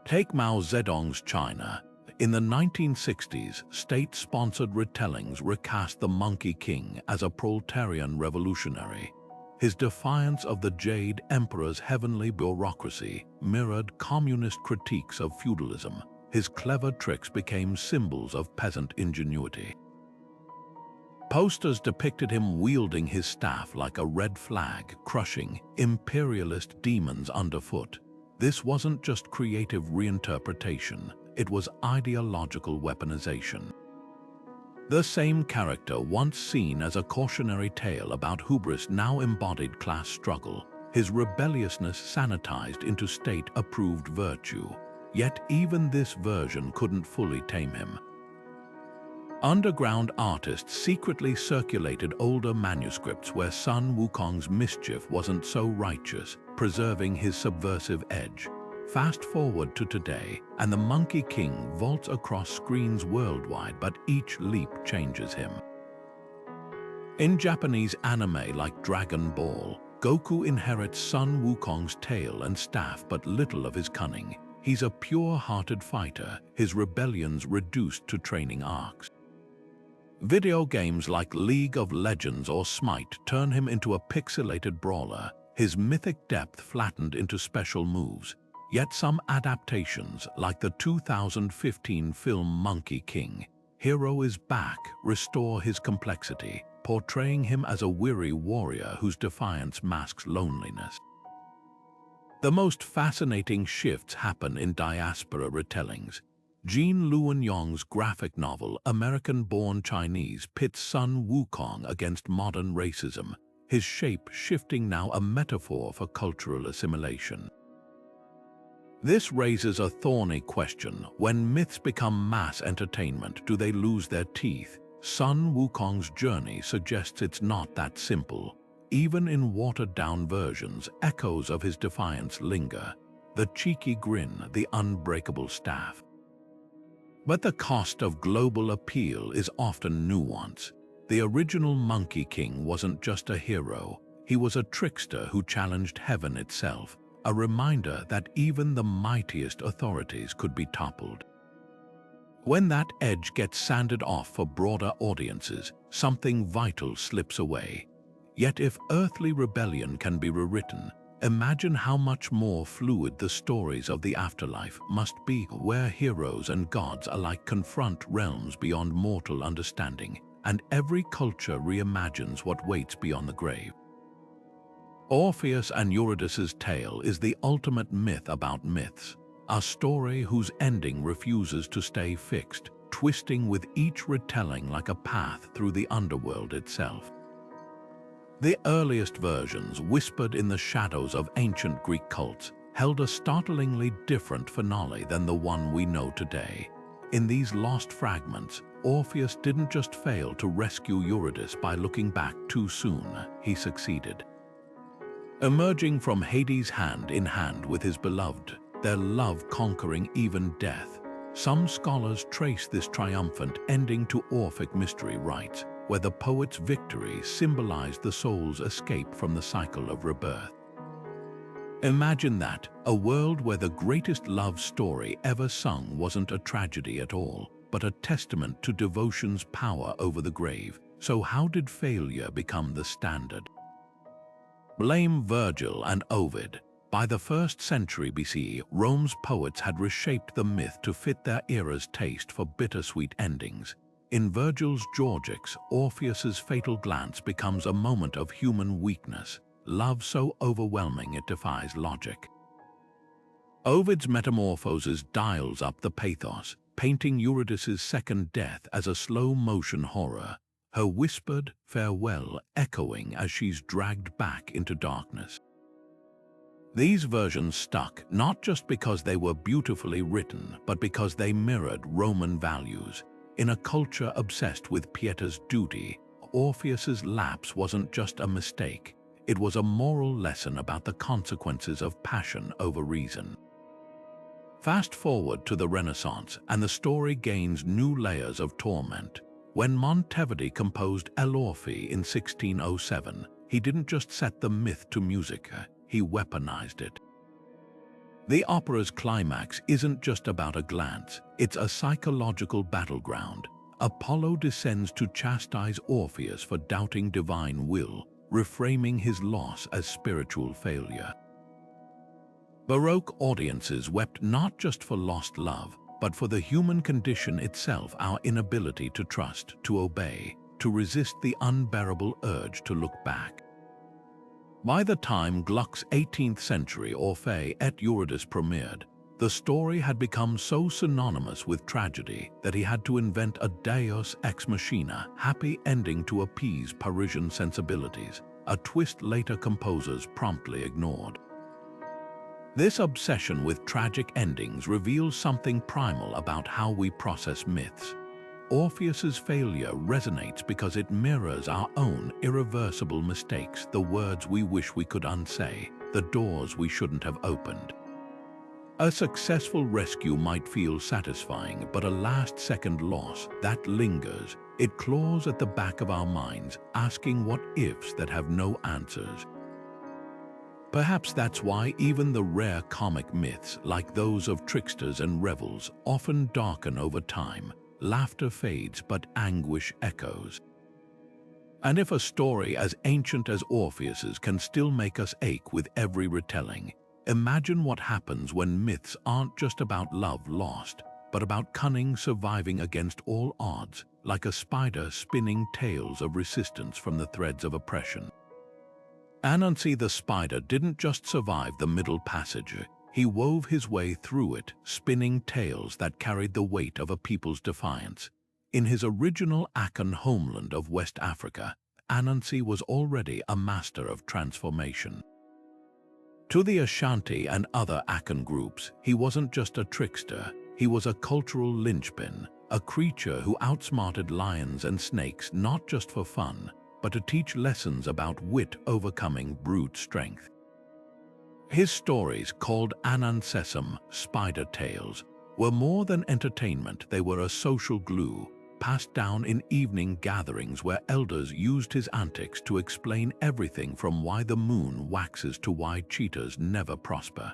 Take Mao Zedong's China. In the 1960s, state-sponsored retellings recast the Monkey King as a proletarian revolutionary. His defiance of the Jade Emperor's heavenly bureaucracy mirrored communist critiques of feudalism. His clever tricks became symbols of peasant ingenuity. Posters depicted him wielding his staff like a red flag, crushing imperialist demons underfoot. This wasn't just creative reinterpretation, it was ideological weaponization. The same character, once seen as a cautionary tale about hubris, now embodied class struggle, his rebelliousness sanitized into state-approved virtue. Yet even this version couldn't fully tame him. Underground artists secretly circulated older manuscripts where Sun Wukong's mischief wasn't so righteous, preserving his subversive edge. Fast forward to today, and the Monkey King vaults across screens worldwide, but each leap changes him. In Japanese anime like Dragon Ball, Goku inherits Sun Wukong's tail and staff, but little of his cunning. He's a pure-hearted fighter, his rebellions reduced to training arcs. Video games like League of Legends or Smite turn him into a pixelated brawler, his mythic depth flattened into special moves. Yet some adaptations, like the 2015 film Monkey King, hero is back, restore his complexity, portraying him as a weary warrior whose defiance masks loneliness. The most fascinating shifts happen in diaspora retellings. Jean Luanyong's graphic novel American-Born Chinese pits Sun Wukong against modern racism, his shape shifting now a metaphor for cultural assimilation. This raises a thorny question. When myths become mass entertainment, do they lose their teeth? Sun Wukong's journey suggests it's not that simple. Even in watered-down versions, echoes of his defiance linger. The cheeky grin, the unbreakable staff. But the cost of global appeal is often nuance. The original Monkey King wasn't just a hero. He was a trickster who challenged heaven itself, a reminder that even the mightiest authorities could be toppled. When that edge gets sanded off for broader audiences, something vital slips away. Yet if earthly rebellion can be rewritten, imagine how much more fluid the stories of the afterlife must be, where heroes and gods alike confront realms beyond mortal understanding, and every culture reimagines what waits beyond the grave. Orpheus and Eurydice's tale is the ultimate myth about myths, a story whose ending refuses to stay fixed, twisting with each retelling like a path through the underworld itself. The earliest versions, whispered in the shadows of ancient Greek cults, held a startlingly different finale than the one we know today. In these lost fragments, Orpheus didn't just fail to rescue Eurydice by looking back too soon, he succeeded. Emerging from Hades hand in hand with his beloved, their love conquering even death, some scholars trace this triumphant ending to Orphic mystery rites, where the poet's victory symbolized the soul's escape from the cycle of rebirth. Imagine that, a world where the greatest love story ever sung wasn't a tragedy at all, but a testament to devotion's power over the grave. So how did failure become the standard? Blame Virgil and Ovid. By the 1st century BC, Rome's poets had reshaped the myth to fit their era's taste for bittersweet endings. In Virgil's Georgics, Orpheus's fatal glance becomes a moment of human weakness, love so overwhelming it defies logic. Ovid's Metamorphoses dials up the pathos, painting Eurydice's second death as a slow-motion horror, her whispered farewell echoing as she's dragged back into darkness. These versions stuck not just because they were beautifully written, but because they mirrored Roman values. In a culture obsessed with pietas duty, Orpheus's lapse wasn't just a mistake. It was a moral lesson about the consequences of passion over reason. Fast forward to the Renaissance, and the story gains new layers of torment. When Monteverdi composed El Orfe in 1607, he didn't just set the myth to music, he weaponized it. The opera's climax isn't just about a glance, it's a psychological battleground. Apollo descends to chastise Orpheus for doubting divine will, reframing his loss as spiritual failure. Baroque audiences wept not just for lost love, but for the human condition itself, our inability to trust, to obey, to resist the unbearable urge to look back. By the time Gluck's 18th century Orphée et Eurydice premiered, the story had become so synonymous with tragedy that he had to invent a deus ex machina happy ending to appease Parisian sensibilities, a twist later composers promptly ignored. This obsession with tragic endings reveals something primal about how we process myths. Orpheus's failure resonates because it mirrors our own irreversible mistakes, the words we wish we could unsay, the doors we shouldn't have opened. A successful rescue might feel satisfying, but a last-second loss, that lingers. It claws at the back of our minds, asking what ifs that have no answers. Perhaps that's why even the rare comic myths, like those of tricksters and revels, often darken over time. Laughter fades, but anguish echoes. And if a story as ancient as Orpheus's can still make us ache with every retelling, Imagine what happens when myths aren't just about love lost, but about cunning surviving against all odds, like a spider spinning tales of resistance from the threads of oppression. Anansi the spider didn't just survive the Middle Passage, he wove his way through it, spinning tales that carried the weight of a people's defiance. In his original Akan homeland of West Africa, Anansi was already a master of transformation. To the Ashanti and other Akan groups, he wasn't just a trickster, he was a cultural linchpin, a creature who outsmarted lions and snakes not just for fun, but to teach lessons about wit overcoming brute strength. His stories, called Anansesum, spider tales, were more than entertainment. They were a social glue, passed down in evening gatherings where elders used his antics to explain everything from why the moon waxes to why cheetahs never prosper.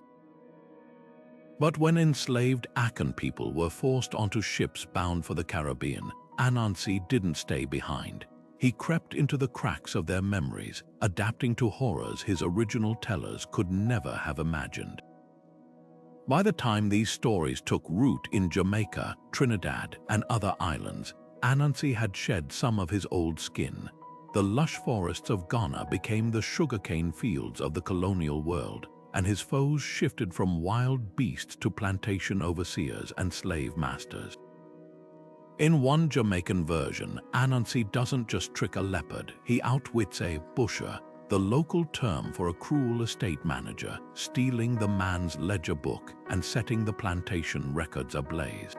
But when enslaved Akan people were forced onto ships bound for the Caribbean, Anansi didn't stay behind. He crept into the cracks of their memories, adapting to horrors his original tellers could never have imagined. By the time these stories took root in Jamaica, Trinidad, and other islands, Anansi had shed some of his old skin. The lush forests of Ghana became the sugarcane fields of the colonial world, and his foes shifted from wild beasts to plantation overseers and slave masters. In one Jamaican version, Anansi doesn't just trick a leopard, he outwits a busher, the local term for a cruel estate manager, stealing the man's ledger book and setting the plantation records ablaze.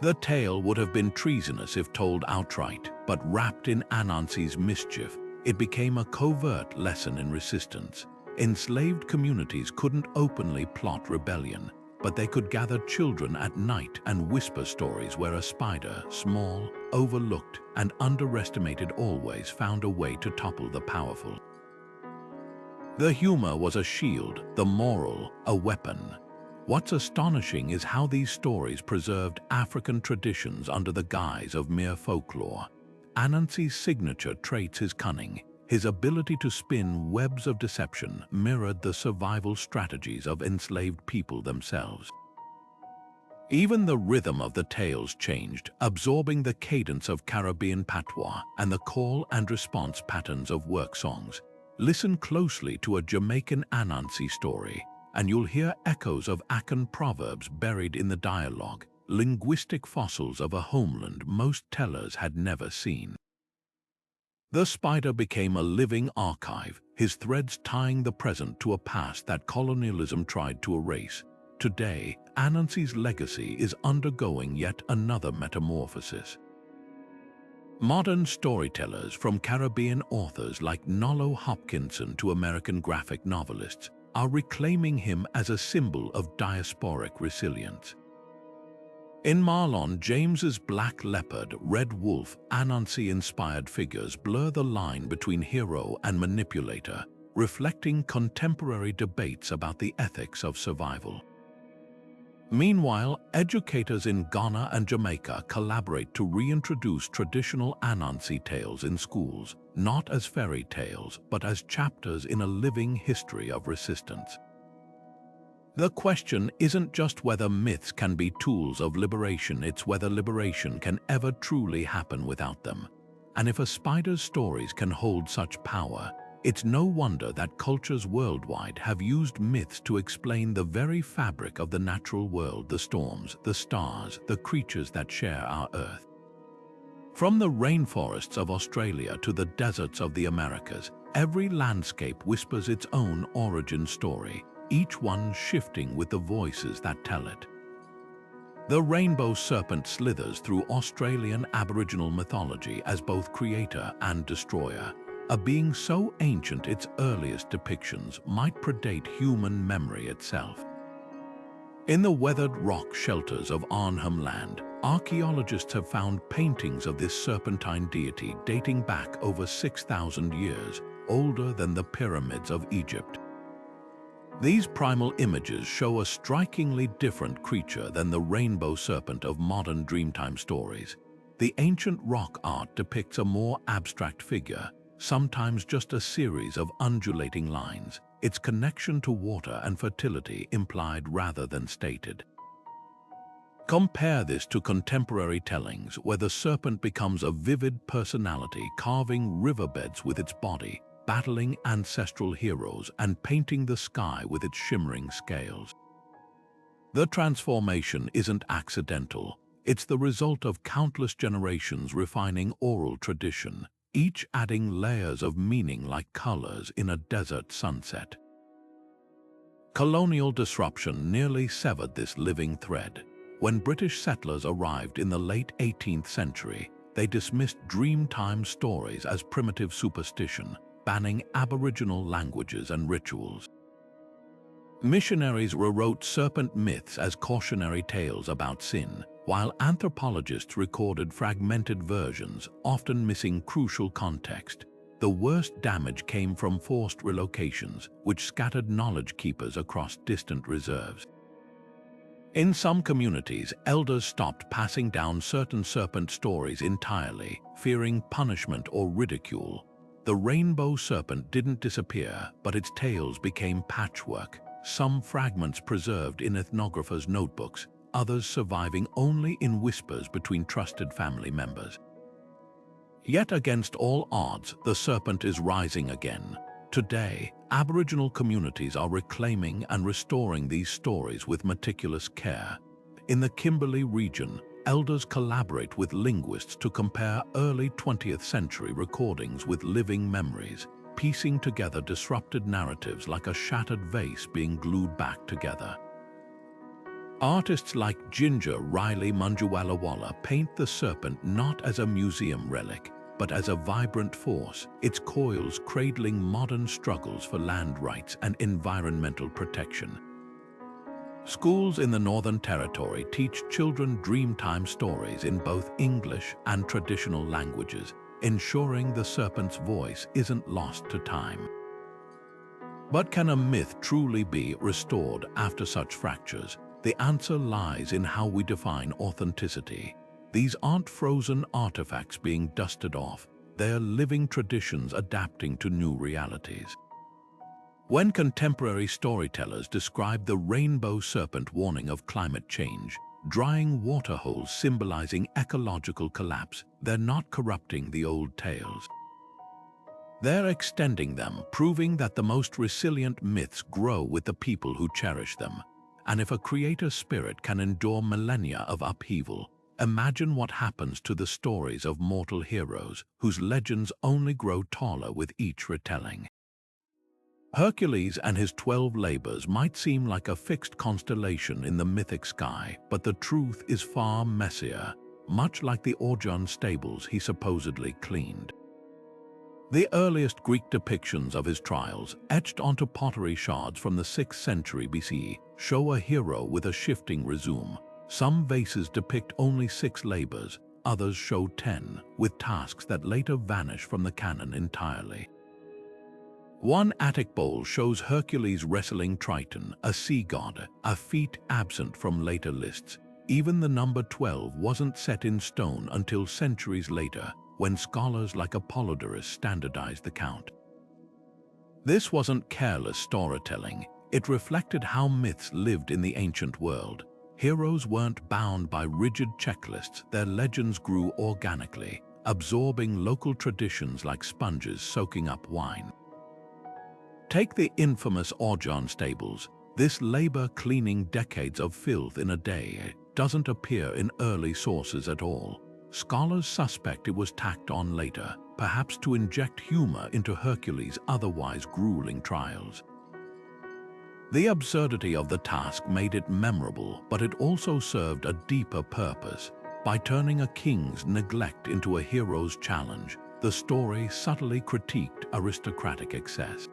The tale would have been treasonous if told outright, but wrapped in Anansi's mischief, it became a covert lesson in resistance. Enslaved communities couldn't openly plot rebellion, but they could gather children at night and whisper stories where a spider, small, overlooked, and underestimated, always found a way to topple the powerful. The humor was a shield, the moral a weapon. What's astonishing is how these stories preserved African traditions under the guise of mere folklore. Anansi's signature traits, his cunning, his ability to spin webs of deception, mirrored the survival strategies of enslaved people themselves. Even the rhythm of the tales changed, absorbing the cadence of Caribbean patois and the call and response patterns of work songs. Listen closely to a Jamaican Anansi story, and you'll hear echoes of Akan proverbs buried in the dialogue, linguistic fossils of a homeland most tellers had never seen. The spider became a living archive, his threads tying the present to a past that colonialism tried to erase. Today, Anansi's legacy is undergoing yet another metamorphosis. Modern storytellers, from Caribbean authors like Nolo Hopkinson to American graphic novelists, are reclaiming him as a symbol of diasporic resilience. In Marlon James's Black Leopard, Red Wolf, Anansi-inspired figures blur the line between hero and manipulator, reflecting contemporary debates about the ethics of survival. Meanwhile, educators in Ghana and Jamaica collaborate to reintroduce traditional Anansi tales in schools, not as fairy tales, but as chapters in a living history of resistance. The question isn't just whether myths can be tools of liberation, it's whether liberation can ever truly happen without them. And if a spider's stories can hold such power, it's no wonder that cultures worldwide have used myths to explain the very fabric of the natural world, the storms, the stars, the creatures that share our Earth. From the rainforests of Australia to the deserts of the Americas, every landscape whispers its own origin story, each one shifting with the voices that tell it. The rainbow serpent slithers through Australian Aboriginal mythology as both creator and destroyer, a being so ancient its earliest depictions might predate human memory itself. In the weathered rock shelters of Arnhem Land, archaeologists have found paintings of this serpentine deity dating back over 6,000 years, older than the pyramids of Egypt. These primal images show a strikingly different creature than the rainbow serpent of modern Dreamtime stories. The ancient rock art depicts a more abstract figure, sometimes just a series of undulating lines. its connection to water and fertility implied rather than stated. Compare this to contemporary tellings where the serpent becomes a vivid personality carving riverbeds with its body, battling ancestral heroes and painting the sky with its shimmering scales. The transformation isn't accidental. It's the result of countless generations refining oral tradition, each adding layers of meaning like colors in a desert sunset. Colonial disruption nearly severed this living thread. When British settlers arrived in the late 18th century, they dismissed Dreamtime stories as primitive superstition, banning Aboriginal languages and rituals. Missionaries rewrote serpent myths as cautionary tales about sin, while anthropologists recorded fragmented versions, often missing crucial context. The worst damage came from forced relocations, which scattered knowledge keepers across distant reserves. In some communities, elders stopped passing down certain serpent stories entirely, fearing punishment or ridicule. The rainbow serpent didn't disappear, but its tales became patchwork, some fragments preserved in ethnographers' notebooks, others surviving only in whispers between trusted family members. Yet against all odds, the serpent is rising again. Today, Aboriginal communities are reclaiming and restoring these stories with meticulous care. In the Kimberley region, elders collaborate with linguists to compare early 20th century recordings with living memories, piecing together disrupted narratives like a shattered vase being glued back together. Artists like Ginger Riley Manjuwalawala paint the serpent not as a museum relic, but as a vibrant force, its coils cradling modern struggles for land rights and environmental protection. Schools in the Northern Territory teach children Dreamtime stories in both English and traditional languages, ensuring the serpent's voice isn't lost to time. But can a myth truly be restored after such fractures? The answer lies in how we define authenticity. These aren't frozen artifacts being dusted off, they're living traditions adapting to new realities. When contemporary storytellers describe the rainbow serpent warning of climate change, drying waterholes symbolizing ecological collapse, they're not corrupting the old tales. They're extending them, proving that the most resilient myths grow with the people who cherish them. And if a creator spirit can endure millennia of upheaval, imagine what happens to the stories of mortal heroes whose legends only grow taller with each retelling. Hercules and his 12 labors might seem like a fixed constellation in the mythic sky, but the truth is far messier, much like the Orjon stables he supposedly cleaned. The earliest Greek depictions of his trials, etched onto pottery shards from the 6th century BCE, show a hero with a shifting resume. Some vases depict only 6 labors, others show 10, with tasks that later vanish from the canon entirely. One Attic bowl shows Hercules wrestling Triton, a sea god, a feat absent from later lists. Even the number 12 wasn't set in stone until centuries later, when scholars like Apollodorus standardized the count. This wasn't careless storytelling. It reflected how myths lived in the ancient world. Heroes weren't bound by rigid checklists, their legends grew organically, absorbing local traditions like sponges soaking up wine. Take the infamous Orjon stables. This labor cleaning decades of filth in a day doesn't appear in early sources at all. Scholars suspect it was tacked on later, perhaps to inject humor into Hercules' otherwise grueling trials. The absurdity of the task made it memorable, but it also served a deeper purpose. By turning a king's neglect into a hero's challenge, the story subtly critiqued aristocratic excess.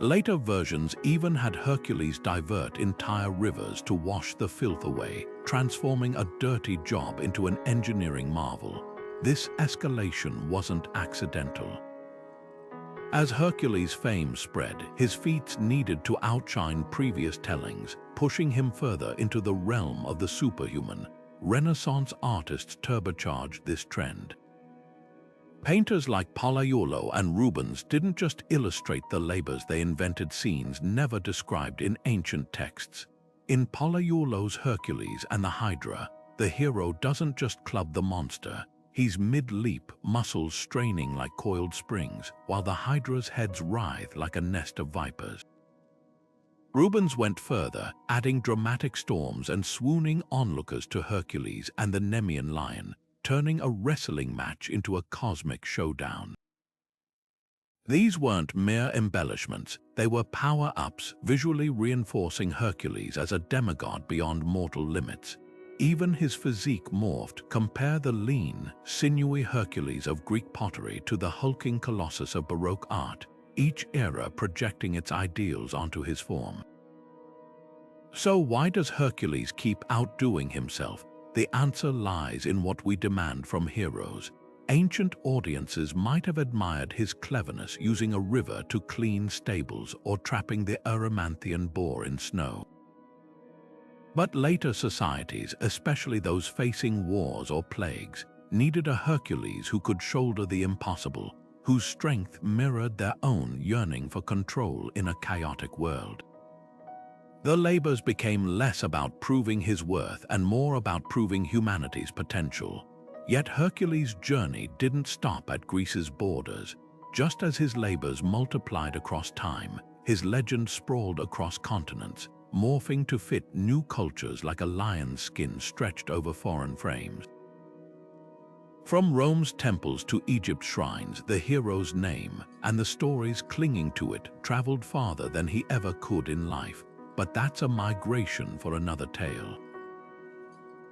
Later versions even had Hercules divert entire rivers to wash the filth away, transforming a dirty job into an engineering marvel. This escalation wasn't accidental. As Hercules' fame spread, his feats needed to outshine previous tellings, pushing him further into the realm of the superhuman. Renaissance artists turbocharged this trend. Painters like Palladio and Rubens didn't just illustrate the labors, they invented scenes never described in ancient texts. In Palladio's Hercules and the Hydra, the hero doesn't just club the monster. He's mid-leap, muscles straining like coiled springs, while the Hydra's heads writhe like a nest of vipers. Rubens went further, adding dramatic storms and swooning onlookers to Hercules and the Nemean lion, turning a wrestling match into a cosmic showdown. These weren't mere embellishments, they were power-ups, visually reinforcing Hercules as a demigod beyond mortal limits. Even his physique morphed. Compare the lean, sinewy Hercules of Greek pottery to the hulking colossus of Baroque art, each era projecting its ideals onto his form. So why does Hercules keep outdoing himself? The answer lies in what we demand from heroes. Ancient audiences might have admired his cleverness using a river to clean stables or trapping the Erymanthian boar in snow. But later societies, especially those facing wars or plagues, needed a Hercules who could shoulder the impossible, whose strength mirrored their own yearning for control in a chaotic world. The labors became less about proving his worth and more about proving humanity's potential. Yet Hercules' journey didn't stop at Greece's borders. Just as his labors multiplied across time, his legend sprawled across continents, morphing to fit new cultures like a lion's skin stretched over foreign frames. From Rome's temples to Egypt's shrines, the hero's name and the stories clinging to it traveled farther than he ever could in life. But that's a migration for another tale.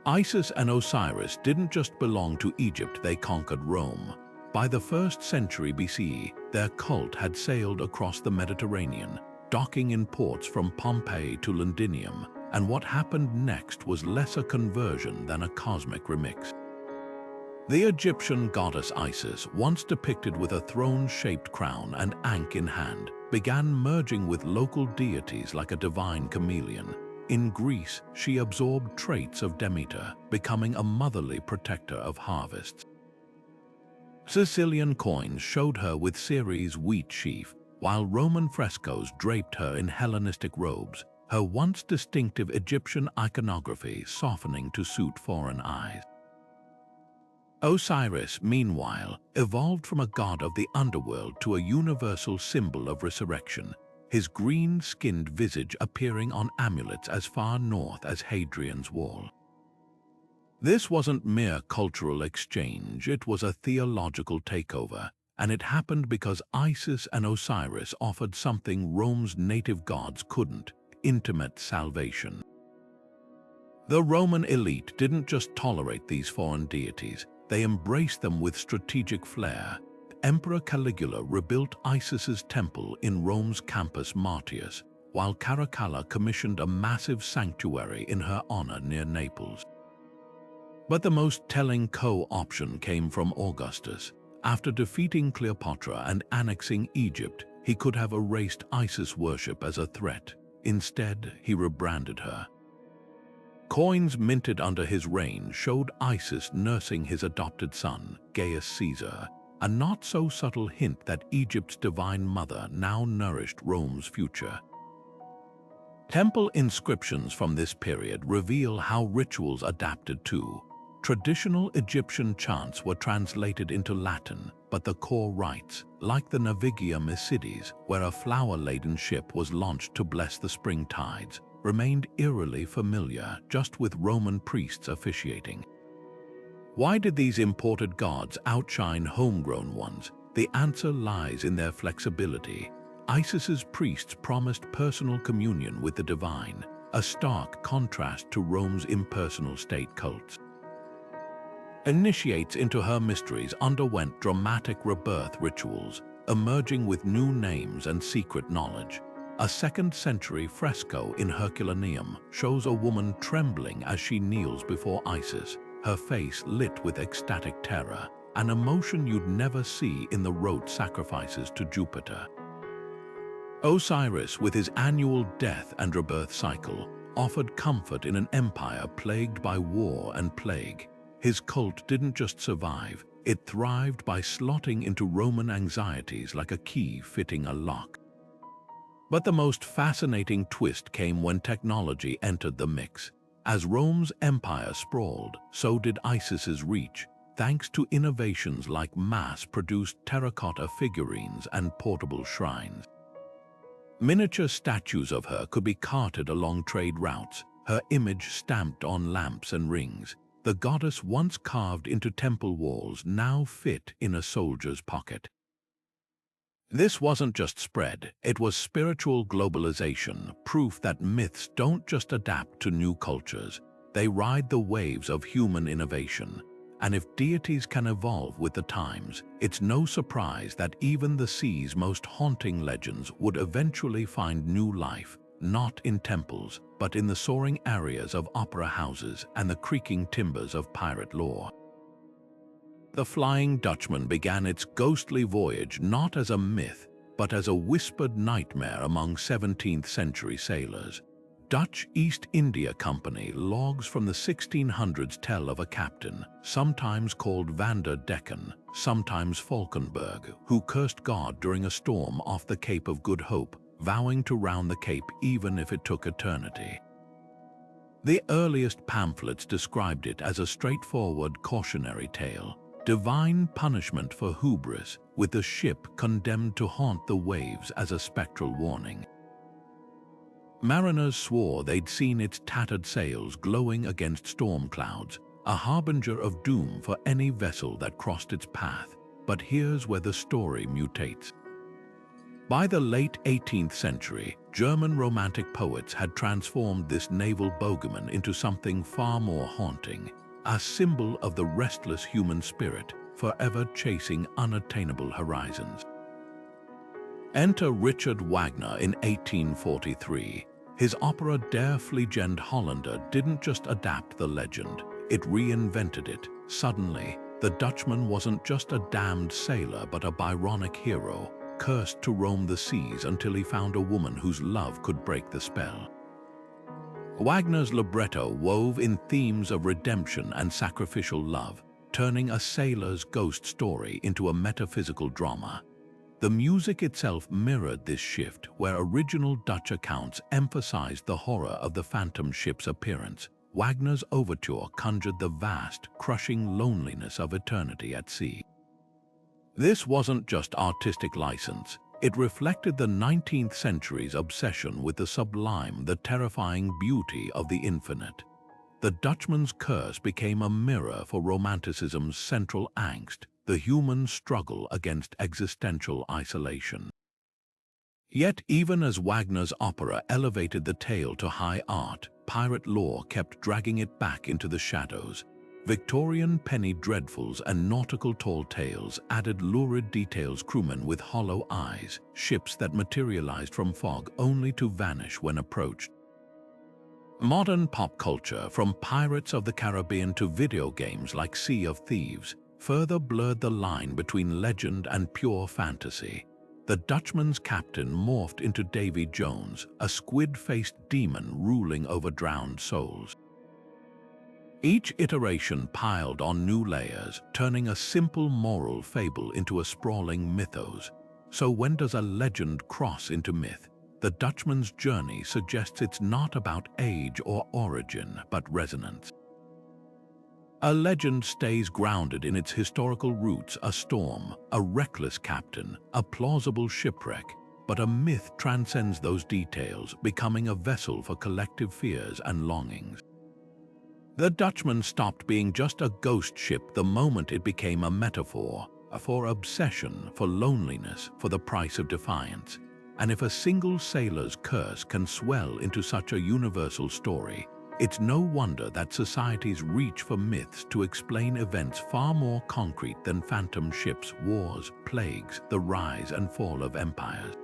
Isis and Osiris didn't just belong to Egypt, they conquered Rome. By the 1st century BCE, their cult had sailed across the Mediterranean, docking in ports from Pompeii to Londinium, and what happened next was less a conversion than a cosmic remix. The Egyptian goddess Isis, once depicted with a throne-shaped crown and ankh in hand, began merging with local deities like a divine chameleon. In Greece, she absorbed traits of Demeter, becoming a motherly protector of harvests. Sicilian coins showed her with Ceres' wheat sheaf, while Roman frescoes draped her in Hellenistic robes, her once distinctive Egyptian iconography softening to suit foreign eyes. Osiris, meanwhile, evolved from a god of the underworld to a universal symbol of resurrection, his green-skinned visage appearing on amulets as far north as Hadrian's Wall. This wasn't mere cultural exchange, it was a theological takeover, and it happened because Isis and Osiris offered something Rome's native gods couldn't: intimate salvation. The Roman elite didn't just tolerate these foreign deities, they embraced them with strategic flair. Emperor Caligula rebuilt Isis's temple in Rome's Campus Martius, while Caracalla commissioned a massive sanctuary in her honor near Naples. But the most telling co-option came from Augustus. After defeating Cleopatra and annexing Egypt, he could have erased Isis worship as a threat. Instead, he rebranded her. Coins minted under his reign showed Isis nursing his adopted son, Gaius Caesar, a not-so-subtle hint that Egypt's divine mother now nourished Rome's future. Temple inscriptions from this period reveal how rituals adapted too. Traditional Egyptian chants were translated into Latin, but the core rites, like the Navigia Misides, where a flower-laden ship was launched to bless the spring tides, remained eerily familiar, just with Roman priests officiating. Why did these imported gods outshine homegrown ones? The answer lies in their flexibility. Isis's priests promised personal communion with the divine, a stark contrast to Rome's impersonal state cults. Initiates into her mysteries underwent dramatic rebirth rituals, emerging with new names and secret knowledge. A 2nd century fresco in Herculaneum shows a woman trembling as she kneels before Isis, her face lit with ecstatic terror, an emotion you'd never see in the rote sacrifices to Jupiter. Osiris, with his annual death and rebirth cycle, offered comfort in an empire plagued by war and plague. His cult didn't just survive, It thrived by slotting into Roman anxieties like a key fitting a lock. But the most fascinating twist came when technology entered the mix. As Rome's empire sprawled, so did Isis's reach, thanks to innovations like mass-produced terracotta figurines and portable shrines. Miniature statues of her could be carted along trade routes, her image stamped on lamps and rings. The goddess once carved into temple walls now fit in a soldier's pocket. This wasn't just spread, it was spiritual globalization, proof that myths don't just adapt to new cultures, they ride the waves of human innovation. And if deities can evolve with the times, it's no surprise that even the sea's most haunting legends would eventually find new life, not in temples, but in the soaring areas of opera houses and the creaking timbers of pirate lore. The Flying Dutchman began its ghostly voyage not as a myth, but as a whispered nightmare among 17th-century sailors. Dutch East India Company logs from the 1600s tell of a captain, sometimes called Van der Decken, sometimes Valkenburg, who cursed God during a storm off the Cape of Good Hope, vowing to round the Cape even if it took eternity. The earliest pamphlets described it as a straightforward cautionary tale, divine punishment for hubris, with the ship condemned to haunt the waves as a spectral warning. Mariners swore they'd seen its tattered sails glowing against storm clouds, a harbinger of doom for any vessel that crossed its path. But here's where the story mutates. By the late 18th century, German Romantic poets had transformed this naval bogeyman into something far more haunting, a symbol of the restless human spirit, forever chasing unattainable horizons. Enter Richard Wagner in 1843. His opera Der Fliegende Holländer didn't just adapt the legend, it reinvented it. Suddenly, the Dutchman wasn't just a damned sailor but a Byronic hero, cursed to roam the seas until he found a woman whose love could break the spell. Wagner's libretto wove in themes of redemption and sacrificial love, turning a sailor's ghost story into a metaphysical drama. The music itself mirrored this shift, where original Dutch accounts emphasized the horror of the phantom ship's appearance. Wagner's overture conjured the vast, crushing loneliness of eternity at sea. This wasn't just artistic license. It reflected the 19th century's obsession with the sublime, the terrifying beauty of the infinite. The Dutchman's curse became a mirror for Romanticism's central angst, the human struggle against existential isolation. Yet even as Wagner's opera elevated the tale to high art, pirate lore kept dragging it back into the shadows. Victorian penny dreadfuls and nautical tall tales added lurid details: crewmen with hollow eyes, ships that materialized from fog only to vanish when approached. Modern pop culture, from Pirates of the Caribbean to video games like Sea of Thieves, further blurred the line between legend and pure fantasy. The Dutchman's captain morphed into Davy Jones, a squid-faced demon ruling over drowned souls. Each iteration piled on new layers, turning a simple moral fable into a sprawling mythos. So when does a legend cross into myth? The Dutchman's journey suggests it's not about age or origin, but resonance. A legend stays grounded in its historical roots: a storm, a reckless captain, a plausible shipwreck. But a myth transcends those details, becoming a vessel for collective fears and longings. The Dutchman stopped being just a ghost ship the moment it became a metaphor for obsession, for loneliness, for the price of defiance. And if a single sailor's curse can swell into such a universal story, it's no wonder that societies reach for myths to explain events far more concrete than phantom ships, wars, plagues, the rise and fall of empires.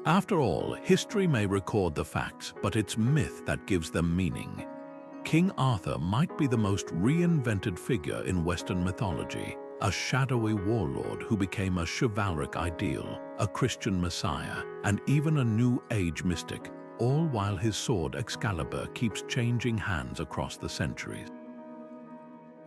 After all, history may record the facts, but it's myth that gives them meaning. King Arthur might be the most reinvented figure in Western mythology, a shadowy warlord who became a chivalric ideal, a Christian messiah, and even a New Age mystic, all while his sword Excalibur keeps changing hands across the centuries.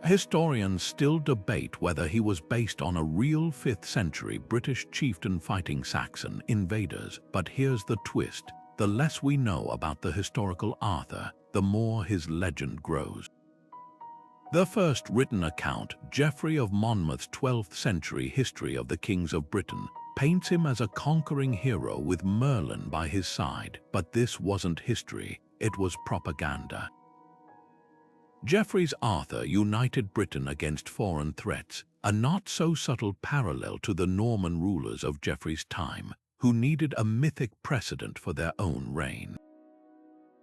Historians still debate whether he was based on a real 5th century British chieftain fighting Saxon invaders, but here's the twist. The less we know about the historical Arthur, the more his legend grows. The first written account, Geoffrey of Monmouth's 12th century History of the Kings of Britain, paints him as a conquering hero with Merlin by his side, but this wasn't history, it was propaganda. Geoffrey's Arthur united Britain against foreign threats, a not-so-subtle parallel to the Norman rulers of Geoffrey's time, who needed a mythic precedent for their own reign.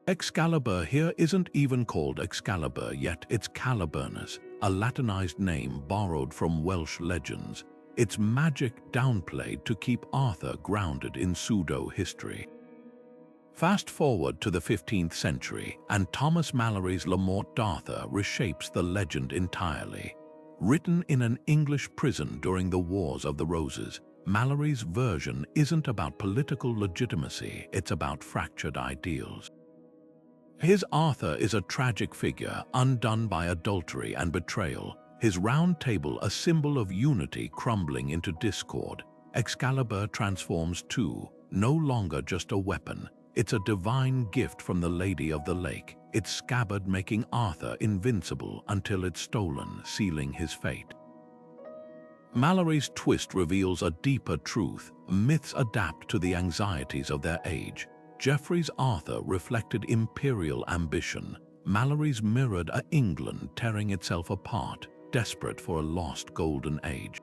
Excalibur here isn't even called Excalibur yet, it's Caliburnus, a Latinized name borrowed from Welsh legends, its magic downplayed to keep Arthur grounded in pseudo-history. Fast forward to the 15th century, and Thomas Malory's Le Morte d'Arthur reshapes the legend entirely. Written in an English prison during the Wars of the Roses, Malory's version isn't about political legitimacy, it's about fractured ideals. His Arthur is a tragic figure, undone by adultery and betrayal, his round table a symbol of unity crumbling into discord. Excalibur transforms too, no longer just a weapon. It's a divine gift from the Lady of the Lake, its scabbard making Arthur invincible until it's stolen, sealing his fate. Malory's twist reveals a deeper truth. Myths adapt to the anxieties of their age. Geoffrey's Arthur reflected imperial ambition. Malory's mirrored a England tearing itself apart, desperate for a lost golden age.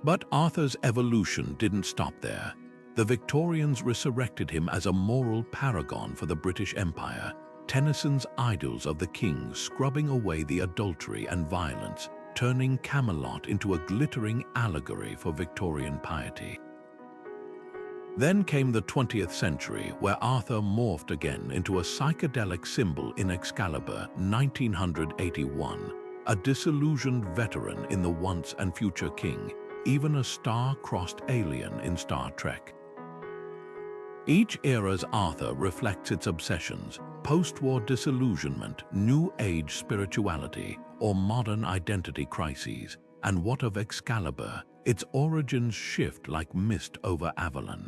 But Arthur's evolution didn't stop there. The Victorians resurrected him as a moral paragon for the British Empire, Tennyson's Idyls of the Kings scrubbing away the adultery and violence, turning Camelot into a glittering allegory for Victorian piety. Then came the 20th century, where Arthur morphed again into a psychedelic symbol in Excalibur, 1981, a disillusioned veteran in The Once and Future King, even a star-crossed alien in Star Trek. Each era's Arthur reflects its obsessions: post-war disillusionment, New Age spirituality, or modern identity crises. And what of Excalibur? Its origins shift like mist over Avalon.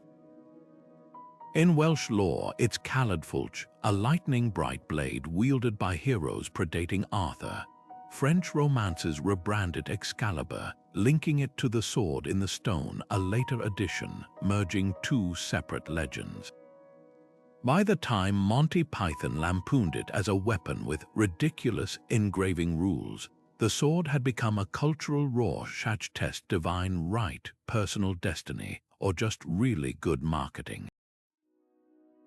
In Welsh lore, it's Caled Fulch, a lightning-bright blade wielded by heroes predating Arthur. French romances rebrand it Excalibur, linking it to the sword in the stone, a later addition, merging two separate legends. By the time Monty Python lampooned it as a weapon with ridiculous engraving rules, the sword had become a cultural Rorschach test: divine right, personal destiny, or just really good marketing.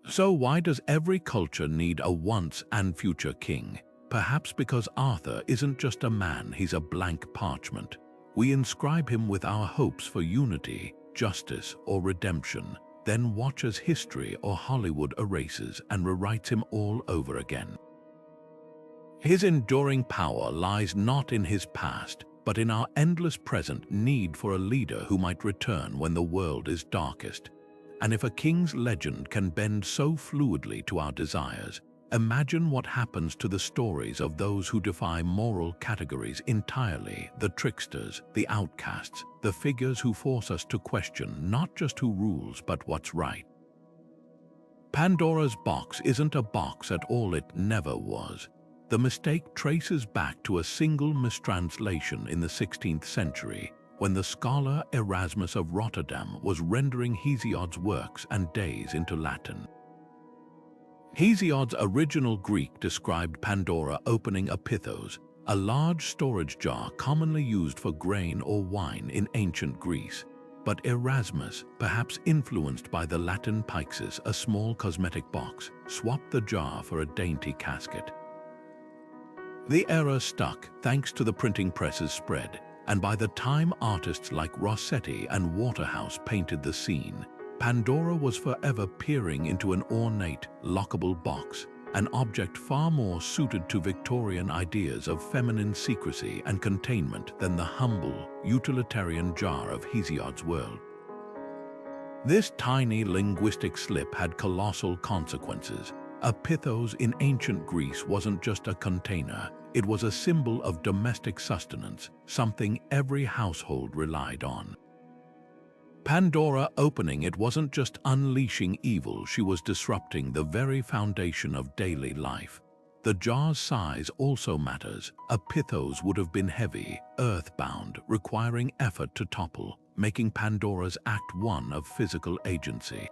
So why does every culture need a once and future king? Perhaps because Arthur isn't just a man, he's a blank parchment. We inscribe him with our hopes for unity, justice, or redemption, then watch as history or Hollywood erases and rewrites him all over again. His enduring power lies not in his past, but in our endless present need for a leader who might return when the world is darkest. And if a king's legend can bend so fluidly to our desires, imagine what happens to the stories of those who defy moral categories entirely: the tricksters, the outcasts, the figures who force us to question not just who rules but what's right. Pandora's box isn't a box at all, it never was. The mistake traces back to a single mistranslation in the 16th century, when the scholar Erasmus of Rotterdam was rendering Hesiod's works and days into Latin. Hesiod's original Greek described Pandora opening a pithos, a large storage jar commonly used for grain or wine in ancient Greece. But Erasmus, perhaps influenced by the Latin pyxis, a small cosmetic box, swapped the jar for a dainty casket. The error stuck thanks to the printing press's spread, and by the time artists like Rossetti and Waterhouse painted the scene, Pandora was forever peering into an ornate, lockable box, an object far more suited to Victorian ideas of feminine secrecy and containment than the humble, utilitarian jar of Hesiod's world. This tiny linguistic slip had colossal consequences. A pithos in ancient Greece wasn't just a container, It was a symbol of domestic sustenance, something every household relied on. Pandora opening it wasn't just unleashing evil, she was disrupting the very foundation of daily life. The jar's size also matters. A pithos would have been heavy, earthbound, requiring effort to topple, making Pandora's act one of physical agency.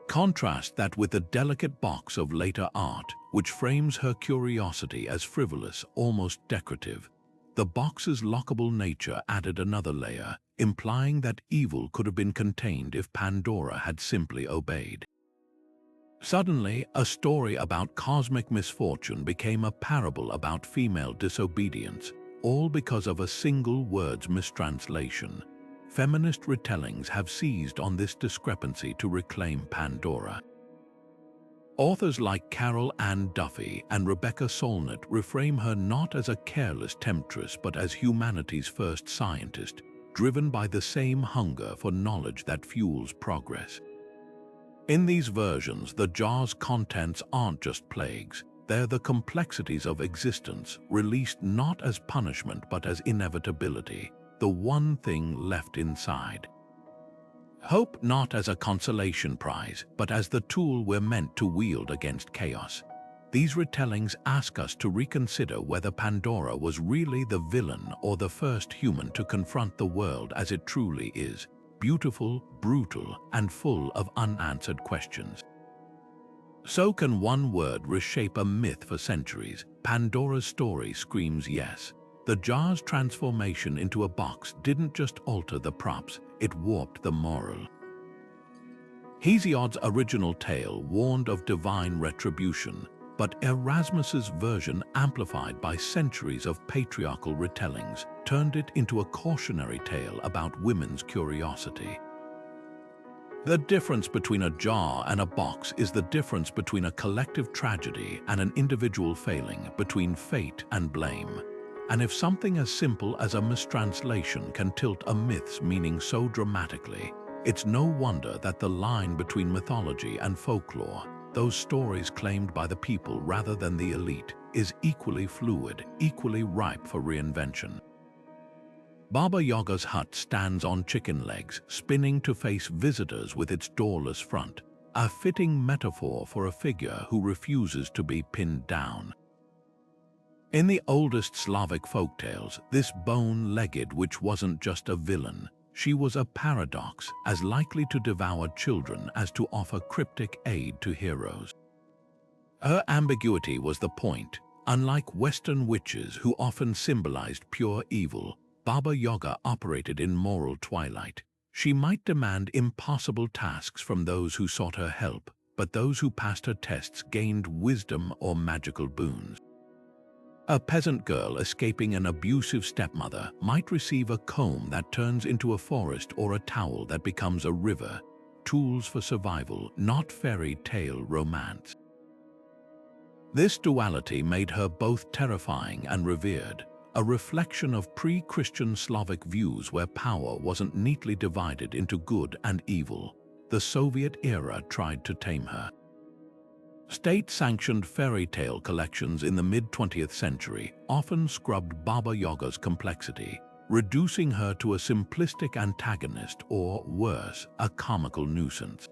Contrast that with the delicate box of later art, which frames her curiosity as frivolous, almost decorative. The box's lockable nature added another layer, implying that evil could have been contained if Pandora had simply obeyed. Suddenly, a story about cosmic misfortune became a parable about female disobedience, all because of a single word's mistranslation. Feminist retellings have seized on this discrepancy to reclaim Pandora. Authors like Carol Ann Duffy and Rebecca Solnit reframe her not as a careless temptress but as humanity's first scientist, driven by the same hunger for knowledge that fuels progress. In these versions, the jar's contents aren't just plagues, they're the complexities of existence, released not as punishment but as inevitability, the one thing left inside. Hope not as a consolation prize, but as the tool we're meant to wield against chaos. These retellings ask us to reconsider whether Pandora was really the villain or the first human to confront the world as it truly is, beautiful, brutal, and full of unanswered questions. So can one word reshape a myth for centuries? Pandora's story screams yes. The jar's transformation into a box didn't just alter the props, it warped the moral. Hesiod's original tale warned of divine retribution, but Erasmus's version, amplified by centuries of patriarchal retellings, turned it into a cautionary tale about women's curiosity. The difference between a jar and a box is the difference between a collective tragedy and an individual failing, between fate and blame. And if something as simple as a mistranslation can tilt a myth's meaning so dramatically, it's no wonder that the line between mythology and folklore, those stories claimed by the people rather than the elite, is equally fluid, equally ripe for reinvention. Baba Yaga's hut stands on chicken legs, spinning to face visitors with its doorless front, a fitting metaphor for a figure who refuses to be pinned down. In the oldest Slavic folktales, this bone-legged witch wasn't just a villain, she was a paradox, as likely to devour children as to offer cryptic aid to heroes. Her ambiguity was the point. Unlike Western witches who often symbolized pure evil, Baba Yaga operated in moral twilight. She might demand impossible tasks from those who sought her help, but those who passed her tests gained wisdom or magical boons. A peasant girl escaping an abusive stepmother might receive a comb that turns into a forest or a towel that becomes a river, tools for survival, not fairy tale romance. This duality made her both terrifying and revered, a reflection of pre-Christian Slavic views where power wasn't neatly divided into good and evil. The Soviet era tried to tame her. State-sanctioned fairy tale collections in the mid-20th century often scrubbed Baba Yaga's complexity, reducing her to a simplistic antagonist or, worse, a comical nuisance.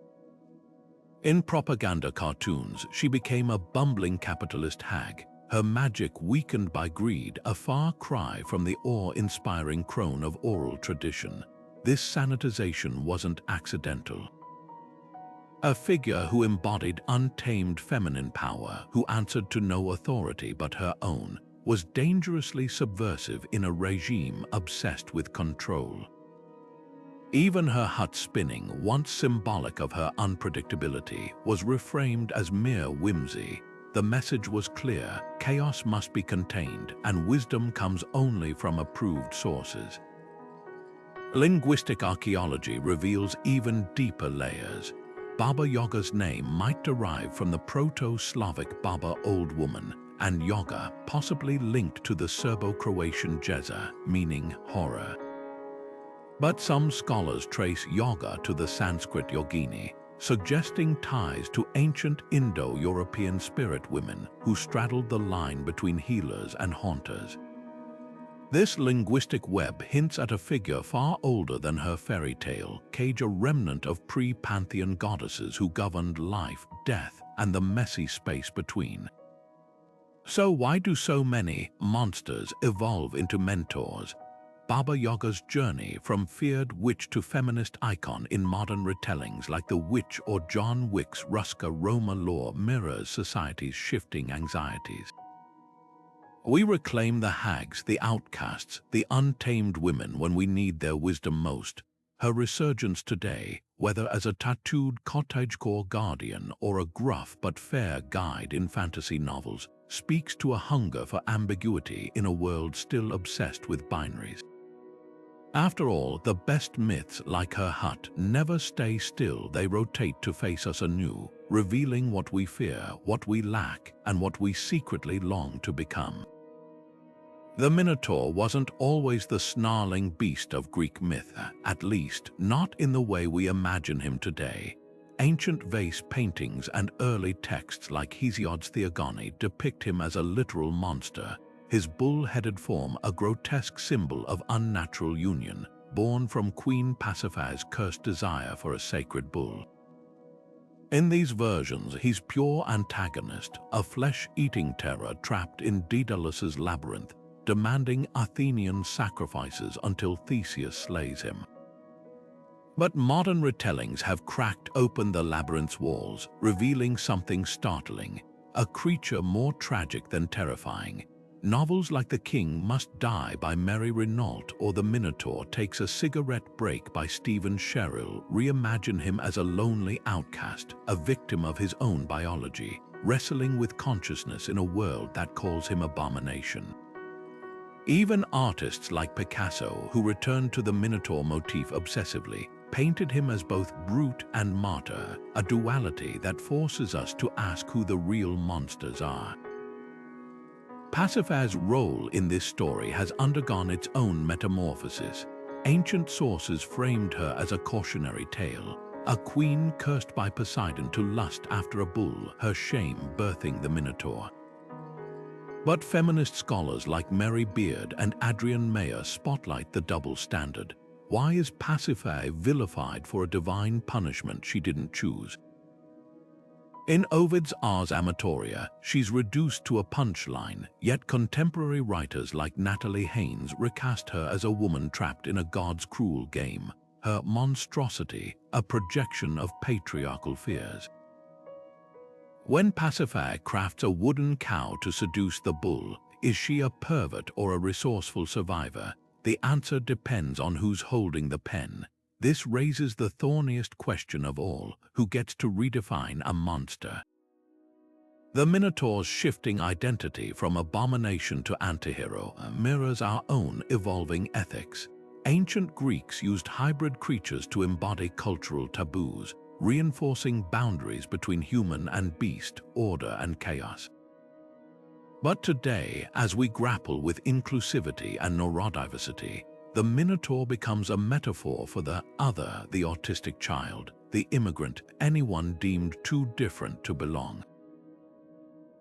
In propaganda cartoons, she became a bumbling capitalist hag, her magic weakened by greed, a far cry from the awe-inspiring crone of oral tradition. This sanitization wasn't accidental. A figure who embodied untamed feminine power, who answered to no authority but her own, was dangerously subversive in a regime obsessed with control. Even her hut spinning, once symbolic of her unpredictability, was reframed as mere whimsy. The message was clear: chaos must be contained, and wisdom comes only from approved sources. Linguistic archaeology reveals even deeper layers. Baba Yaga's name might derive from the Proto-Slavic Baba, old woman, and Yaga, possibly linked to the Serbo-Croatian Jeza, meaning horror. But some scholars trace Yaga to the Sanskrit yogini, suggesting ties to ancient Indo-European spirit women who straddled the line between healers and haunters. This linguistic web hints at a figure far older than her fairy tale, a remnant of pre-pantheon goddesses who governed life, death, and the messy space between. So why do so many monsters evolve into mentors? Baba Yaga's journey from feared witch to feminist icon in modern retellings like The Witch or John Wick's Ruska Roma lore mirrors society's shifting anxieties. We reclaim the hags, the outcasts, the untamed women when we need their wisdom most. Her resurgence today, whether as a tattooed cottagecore guardian or a gruff but fair guide in fantasy novels, speaks to a hunger for ambiguity in a world still obsessed with binaries. After all, the best myths, like her hut, never stay still. They rotate to face us anew, revealing what we fear, what we lack, and what we secretly long to become. The Minotaur wasn't always the snarling beast of Greek myth, at least not in the way we imagine him today. Ancient vase paintings and early texts like Hesiod's Theogony depict him as a literal monster, his bull-headed form a grotesque symbol of unnatural union, born from Queen Pasiphae's cursed desire for a sacred bull. In these versions, he's pure antagonist, a flesh-eating terror trapped in Daedalus's labyrinth, demanding Athenian sacrifices until Theseus slays him. But modern retellings have cracked open the labyrinth's walls, revealing something startling, a creature more tragic than terrifying. Novels like The King Must Die by Mary Renault or The Minotaur Takes a Cigarette Break by Stephen Sherrill reimagine him as a lonely outcast, a victim of his own biology, wrestling with consciousness in a world that calls him abomination. Even artists like Picasso, who returned to the Minotaur motif obsessively, painted him as both brute and martyr, a duality that forces us to ask who the real monsters are. Pasiphae's role in this story has undergone its own metamorphosis. Ancient sources framed her as a cautionary tale, a queen cursed by Poseidon to lust after a bull, her shame birthing the Minotaur. But feminist scholars like Mary Beard and Adrienne Mayer spotlight the double standard. Why is Pasiphae vilified for a divine punishment she didn't choose? In Ovid's Ars Amatoria, she's reduced to a punchline, yet contemporary writers like Natalie Haynes recast her as a woman trapped in a god's cruel game, her monstrosity a projection of patriarchal fears. When Pasiphae crafts a wooden cow to seduce the bull, is she a pervert or a resourceful survivor? The answer depends on who's holding the pen. This raises the thorniest question of all: who gets to redefine a monster? The Minotaur's shifting identity from abomination to antihero mirrors our own evolving ethics. Ancient Greeks used hybrid creatures to embody cultural taboos, reinforcing boundaries between human and beast, order and chaos. But today, as we grapple with inclusivity and neurodiversity, the Minotaur becomes a metaphor for the other, the autistic child, the immigrant, anyone deemed too different to belong.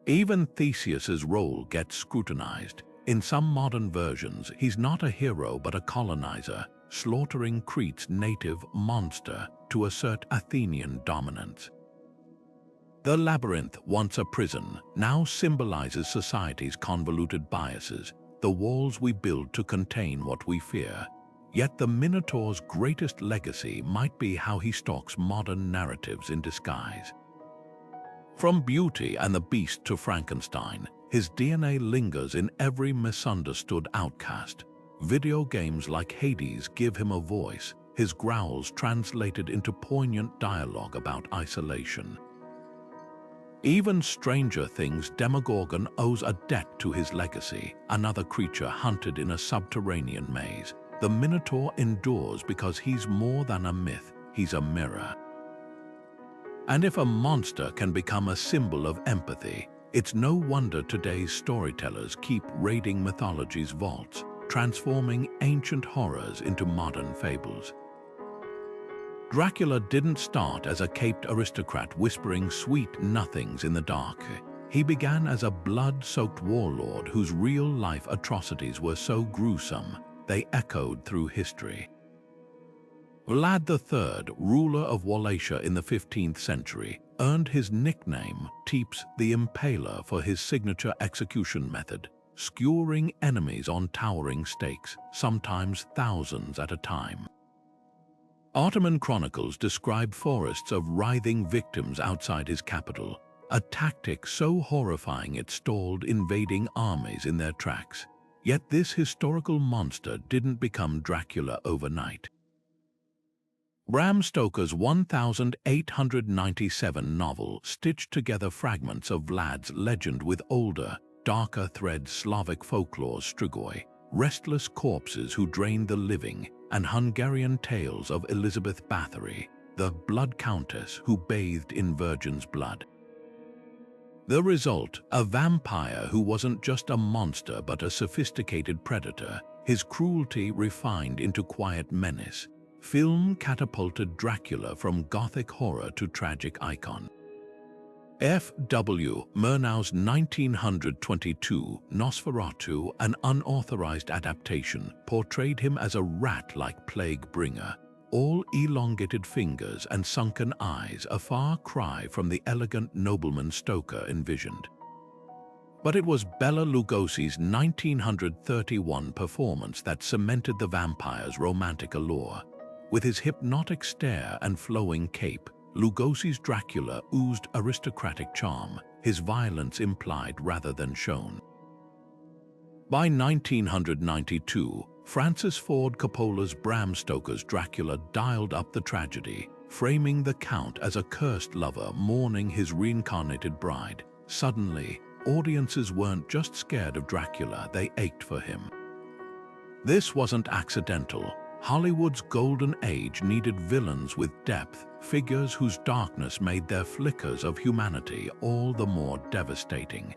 Even Theseus's role gets scrutinized. In some modern versions, he's not a hero but a colonizer, slaughtering Crete's native monster to assert Athenian dominance. The labyrinth, once a prison, now symbolizes society's convoluted biases, the walls we build to contain what we fear. Yet the Minotaur's greatest legacy might be how he stalks modern narratives in disguise. From Beauty and the Beast to Frankenstein, his DNA lingers in every misunderstood outcast. Video games like Hades give him a voice, his growls translated into poignant dialogue about isolation. Even Stranger Things' Demogorgon owes a debt to his legacy, another creature hunted in a subterranean maze. The Minotaur endures because he's more than a myth, he's a mirror. And if a monster can become a symbol of empathy, it's no wonder today's storytellers keep raiding mythology's vaults, transforming ancient horrors into modern fables. Dracula didn't start as a caped aristocrat whispering sweet nothings in the dark. He began as a blood-soaked warlord whose real-life atrocities were so gruesome they echoed through history. Vlad III, ruler of Wallachia in the 15th century, earned his nickname Teeps the Impaler for his signature execution method, skewering enemies on towering stakes, sometimes thousands at a time. Ottoman chronicles describe forests of writhing victims outside his capital, a tactic so horrifying it stalled invading armies in their tracks. Yet this historical monster didn't become Dracula overnight. Bram Stoker's 1897 novel stitched together fragments of Vlad's legend with older, darker threads: Slavic folklore's Strigoi, restless corpses who drained the living, and Hungarian tales of Elizabeth Bathory, the Blood Countess who bathed in virgin's blood. The result, a vampire who wasn't just a monster but a sophisticated predator, his cruelty refined into quiet menace. Film catapulted Dracula from gothic horror to tragic icon. F.W. Murnau's 1922 Nosferatu, an unauthorized adaptation, portrayed him as a rat-like plague bringer, all elongated fingers and sunken eyes, a far cry from the elegant nobleman Stoker envisioned. But it was Bela Lugosi's 1931 performance that cemented the vampire's romantic allure. With his hypnotic stare and flowing cape, Lugosi's Dracula oozed aristocratic charm, his violence implied rather than shown. By 1992, Francis Ford Coppola's Bram Stoker's Dracula dialed up the tragedy, framing the Count as a cursed lover mourning his reincarnated bride. Suddenly, audiences weren't just scared of Dracula, they ached for him. This wasn't accidental. Hollywood's golden age needed villains with depth, figures whose darkness made their flickers of humanity all the more devastating.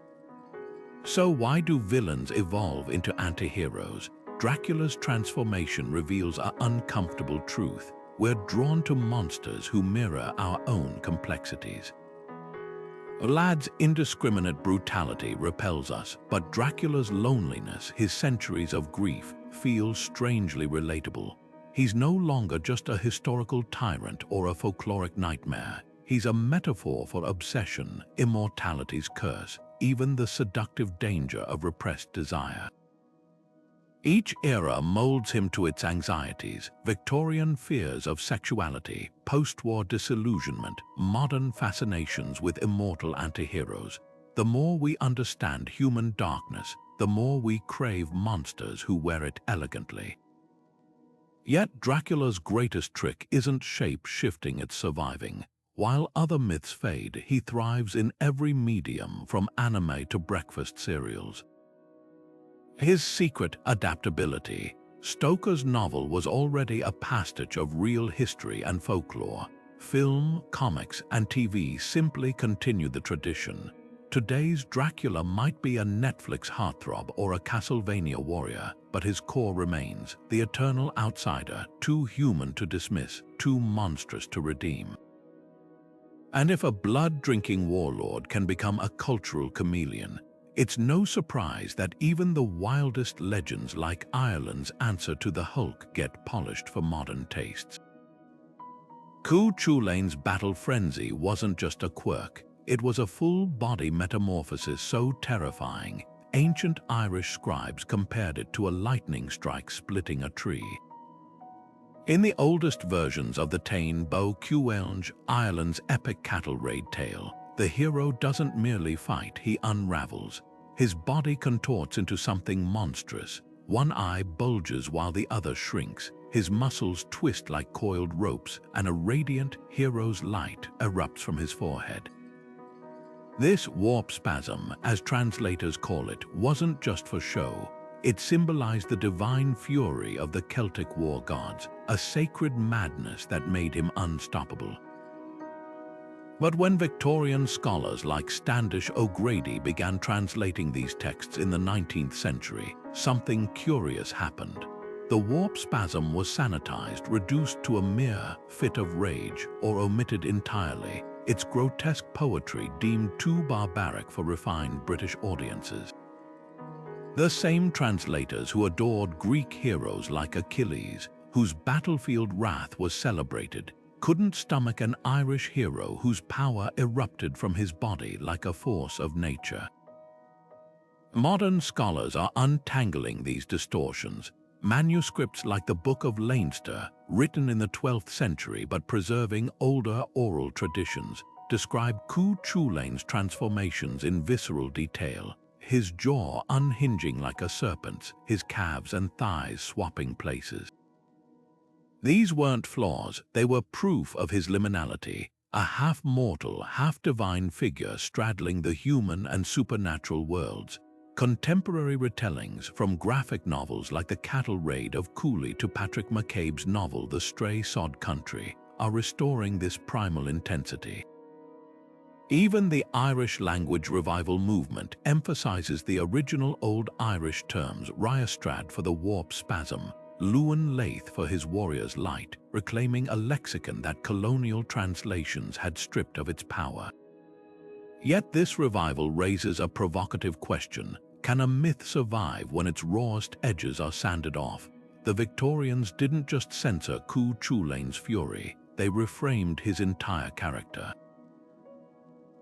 So why do villains evolve into anti-heroes? Dracula's transformation reveals an uncomfortable truth. We're drawn to monsters who mirror our own complexities. Vlad's indiscriminate brutality repels us, but Dracula's loneliness, his centuries of grief, feels strangely relatable. He's no longer just a historical tyrant or a folkloric nightmare. He's a metaphor for obsession, immortality's curse, even the seductive danger of repressed desire. Each era molds him to its anxieties: Victorian fears of sexuality, post-war disillusionment, modern fascinations with immortal antiheroes. The more we understand human darkness, the more we crave monsters who wear it elegantly. Yet Dracula's greatest trick isn't shape-shifting, it's surviving. While other myths fade, he thrives in every medium, from anime to breakfast cereals. His secret: adaptability. Stoker's novel was already a pastiche of real history and folklore. Film, comics, and TV simply continued the tradition. Today's Dracula might be a Netflix heartthrob or a Castlevania warrior, but his core remains: the eternal outsider, too human to dismiss, too monstrous to redeem. And if a blood-drinking warlord can become a cultural chameleon, it's no surprise that even the wildest legends like Ireland's answer to the Hulk get polished for modern tastes. Chulainn's battle frenzy wasn't just a quirk, it was a full-body metamorphosis so terrifying, ancient Irish scribes compared it to a lightning strike splitting a tree. In the oldest versions of the Táin Bó Cúailnge, Ireland's epic cattle raid tale, the hero doesn't merely fight, he unravels. His body contorts into something monstrous. One eye bulges while the other shrinks. His muscles twist like coiled ropes, and a radiant hero's light erupts from his forehead. This warp spasm, as translators call it, wasn't just for show. It symbolized the divine fury of the Celtic war gods, a sacred madness that made him unstoppable. But when Victorian scholars like Standish O'Grady began translating these texts in the 19th century, something curious happened. The warp spasm was sanitized, reduced to a mere fit of rage, or omitted entirely, its grotesque poetry deemed too barbaric for refined British audiences. The same translators who adored Greek heroes like Achilles, whose battlefield wrath was celebrated, couldn't stomach an Irish hero whose power erupted from his body like a force of nature. Modern scholars are untangling these distortions. Manuscripts like the Book of Leinster, written in the 12th century but preserving older oral traditions, describe Chulainn's transformations in visceral detail, his jaw unhinging like a serpent's, his calves and thighs swapping places. These weren't flaws, they were proof of his liminality, a half-mortal, half-divine figure straddling the human and supernatural worlds. Contemporary retellings, from graphic novels like The Cattle Raid of Cooley to Patrick McCabe's novel The Stray Sod Country, are restoring this primal intensity. Even the Irish language revival movement emphasizes the original Old Irish terms Ryastrad for the warp spasm, Luan Laith for his warrior's light, reclaiming a lexicon that colonial translations had stripped of its power. Yet this revival raises a provocative question. Can a myth survive when its rawest edges are sanded off? The Victorians didn't just censor Chulainn's fury, they reframed his entire character.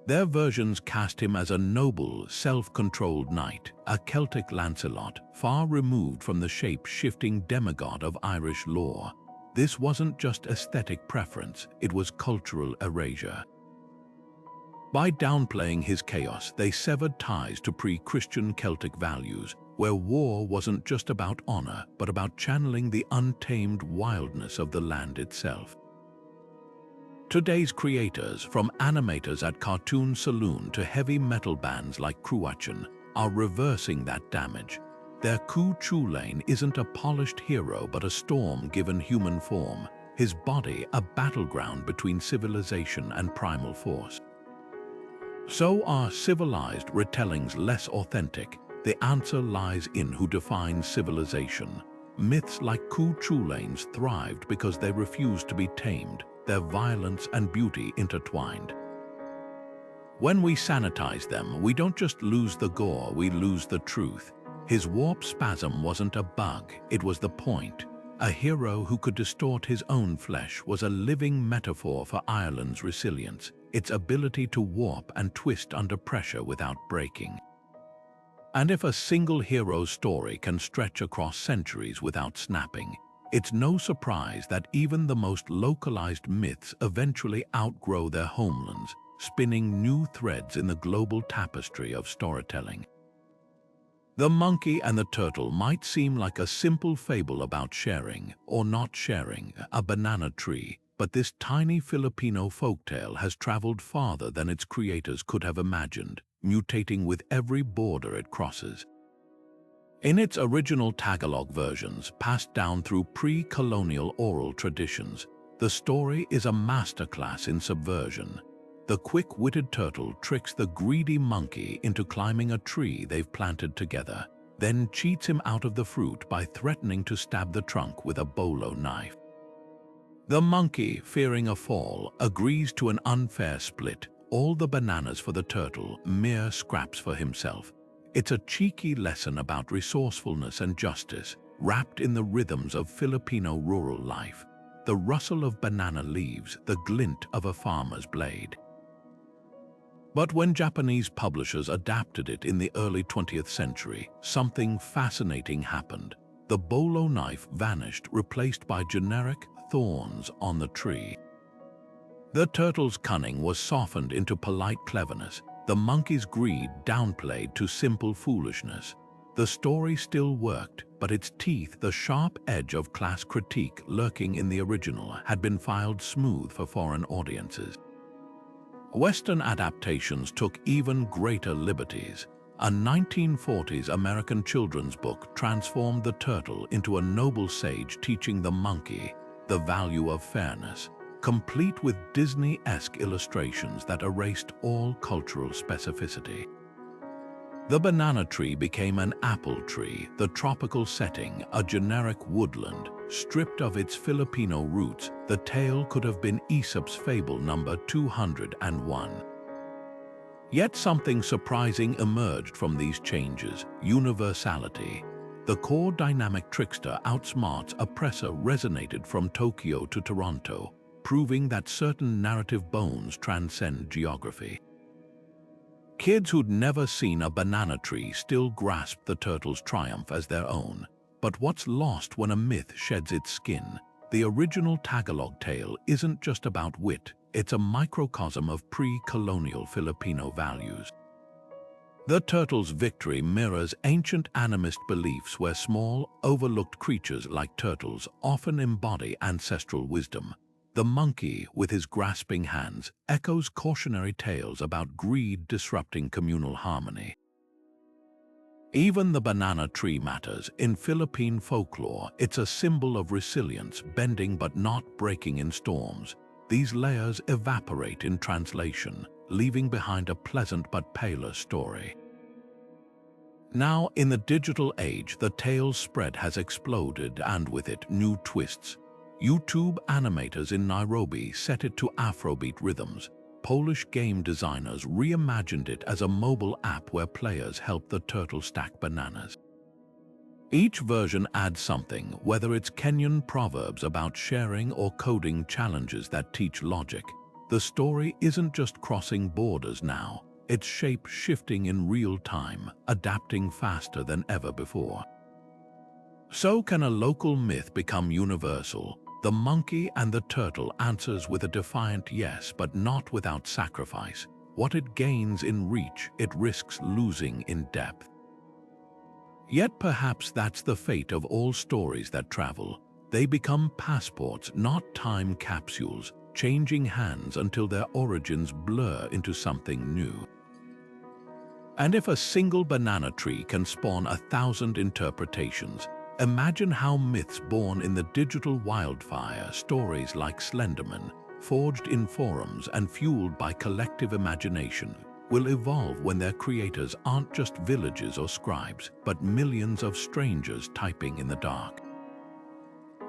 Their versions cast him as a noble, self-controlled knight, a Celtic Lancelot, far removed from the shape-shifting demigod of Irish lore. This wasn't just aesthetic preference, it was cultural erasure. By downplaying his chaos, they severed ties to pre-Christian Celtic values, where war wasn't just about honor, but about channeling the untamed wildness of the land itself. Today's creators, from animators at Cartoon Saloon to heavy metal bands like Chulainn, are reversing that damage. Their Chulainn isn't a polished hero but a storm given human form, his body a battleground between civilization and primal force. So are civilized retellings less authentic? The answer lies in who defines civilization. Myths like Chulainn's thrived because they refused to be tamed, their violence and beauty intertwined. When we sanitize them, we don't just lose the gore, we lose the truth. His warp spasm wasn't a bug, it was the point. A hero who could distort his own flesh was a living metaphor for Ireland's resilience, its ability to warp and twist under pressure without breaking. And if a single hero's story can stretch across centuries without snapping, it's no surprise that even the most localized myths eventually outgrow their homelands, spinning new threads in the global tapestry of storytelling. The monkey and the turtle might seem like a simple fable about sharing, or not sharing, a banana tree, but this tiny Filipino folktale has traveled farther than its creators could have imagined, mutating with every border it crosses. In its original Tagalog versions, passed down through pre-colonial oral traditions, the story is a masterclass in subversion. The quick-witted turtle tricks the greedy monkey into climbing a tree they've planted together, then cheats him out of the fruit by threatening to stab the trunk with a bolo knife. The monkey, fearing a fall, agrees to an unfair split, all the bananas for the turtle, mere scraps for himself. It's a cheeky lesson about resourcefulness and justice, wrapped in the rhythms of Filipino rural life. The rustle of banana leaves, the glint of a farmer's blade. But when Japanese publishers adapted it in the early 20th century, something fascinating happened. The bolo knife vanished, replaced by generic thorns on the tree. The turtle's cunning was softened into polite cleverness, the monkey's greed downplayed to simple foolishness. The story still worked, but its teeth, the sharp edge of class critique lurking in the original, had been filed smooth for foreign audiences. Western adaptations took even greater liberties. A 1940s American children's book transformed the turtle into a noble sage teaching the monkey the value of fairness, complete with Disney-esque illustrations that erased all cultural specificity. The banana tree became an apple tree, the tropical setting, a generic woodland. Stripped of its Filipino roots, the tale could have been Aesop's fable number 201. Yet something surprising emerged from these changes: universality. The core dynamic trickster outsmarts oppressor resonated from Tokyo to Toronto, proving that certain narrative bones transcend geography. Kids who'd never seen a banana tree still grasped the turtle's triumph as their own. But what's lost when a myth sheds its skin? The original Tagalog tale isn't just about wit, it's a microcosm of pre-colonial Filipino values. The turtle's victory mirrors ancient animist beliefs where small, overlooked creatures like turtles often embody ancestral wisdom. The monkey, with his grasping hands, echoes cautionary tales about greed disrupting communal harmony. Even the banana tree matters. In Philippine folklore, it's a symbol of resilience, bending but not breaking in storms. These layers evaporate in translation, leaving behind a pleasant but paler story. Now, in the digital age, the tale's spread has exploded, and with it, new twists. YouTube animators in Nairobi set it to Afrobeat rhythms. Polish game designers reimagined it as a mobile app where players help the turtle stack bananas. Each version adds something, whether it's Kenyan proverbs about sharing or coding challenges that teach logic. The story isn't just crossing borders now, it's shape-shifting in real time, adapting faster than ever before. So can a local myth become universal? The monkey and the turtle answers with a defiant yes, but not without sacrifice. What it gains in reach, it risks losing in depth. Yet perhaps that's the fate of all stories that travel. They become passports, not time capsules, changing hands until their origins blur into something new. And if a single banana tree can spawn 1,000 interpretations, imagine how myths born in the digital wildfire, stories like Slenderman, forged in forums and fueled by collective imagination, will evolve when their creators aren't just villages or scribes, but millions of strangers typing in the dark.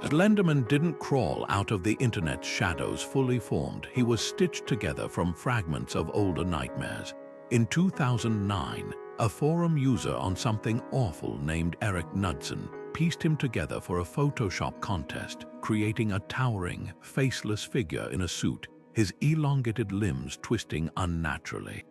Slenderman didn't crawl out of the internet's shadows fully formed. He was stitched together from fragments of older nightmares. In 2009, a forum user on Something Awful named Eric Knudsen pieced him together for a Photoshop contest, creating a towering, faceless figure in a suit, his elongated limbs twisting unnaturally.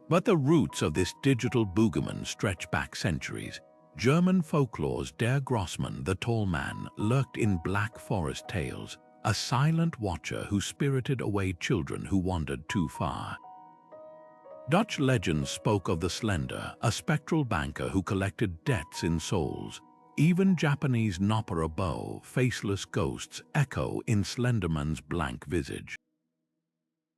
But the roots of this digital boogeyman stretch back centuries. German folklore's Der Grossmann, the tall man, lurked in Black Forest tales, a silent watcher who spirited away children who wandered too far. Dutch legends spoke of the Slender, a spectral banker who collected debts in souls. Even Japanese Nopperabo, faceless ghosts, echo in Slenderman's blank visage.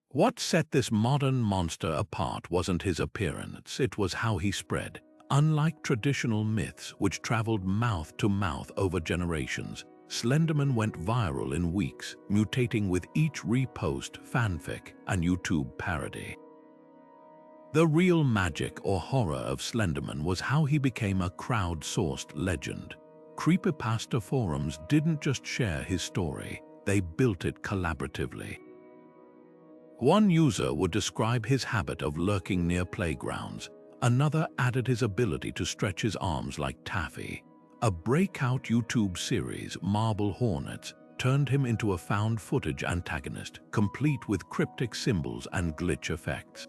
What set this modern monster apart wasn't his appearance, it was how he spread. Unlike traditional myths, which traveled mouth to mouth over generations, Slenderman went viral in weeks, mutating with each repost, fanfic, and YouTube parody. The real magic or horror of Slenderman was how he became a crowd-sourced legend. Creepypasta forums didn't just share his story, they built it collaboratively. One user would describe his habit of lurking near playgrounds. Another added his ability to stretch his arms like taffy. A breakout YouTube series, Marble Hornets, turned him into a found footage antagonist, complete with cryptic symbols and glitch effects.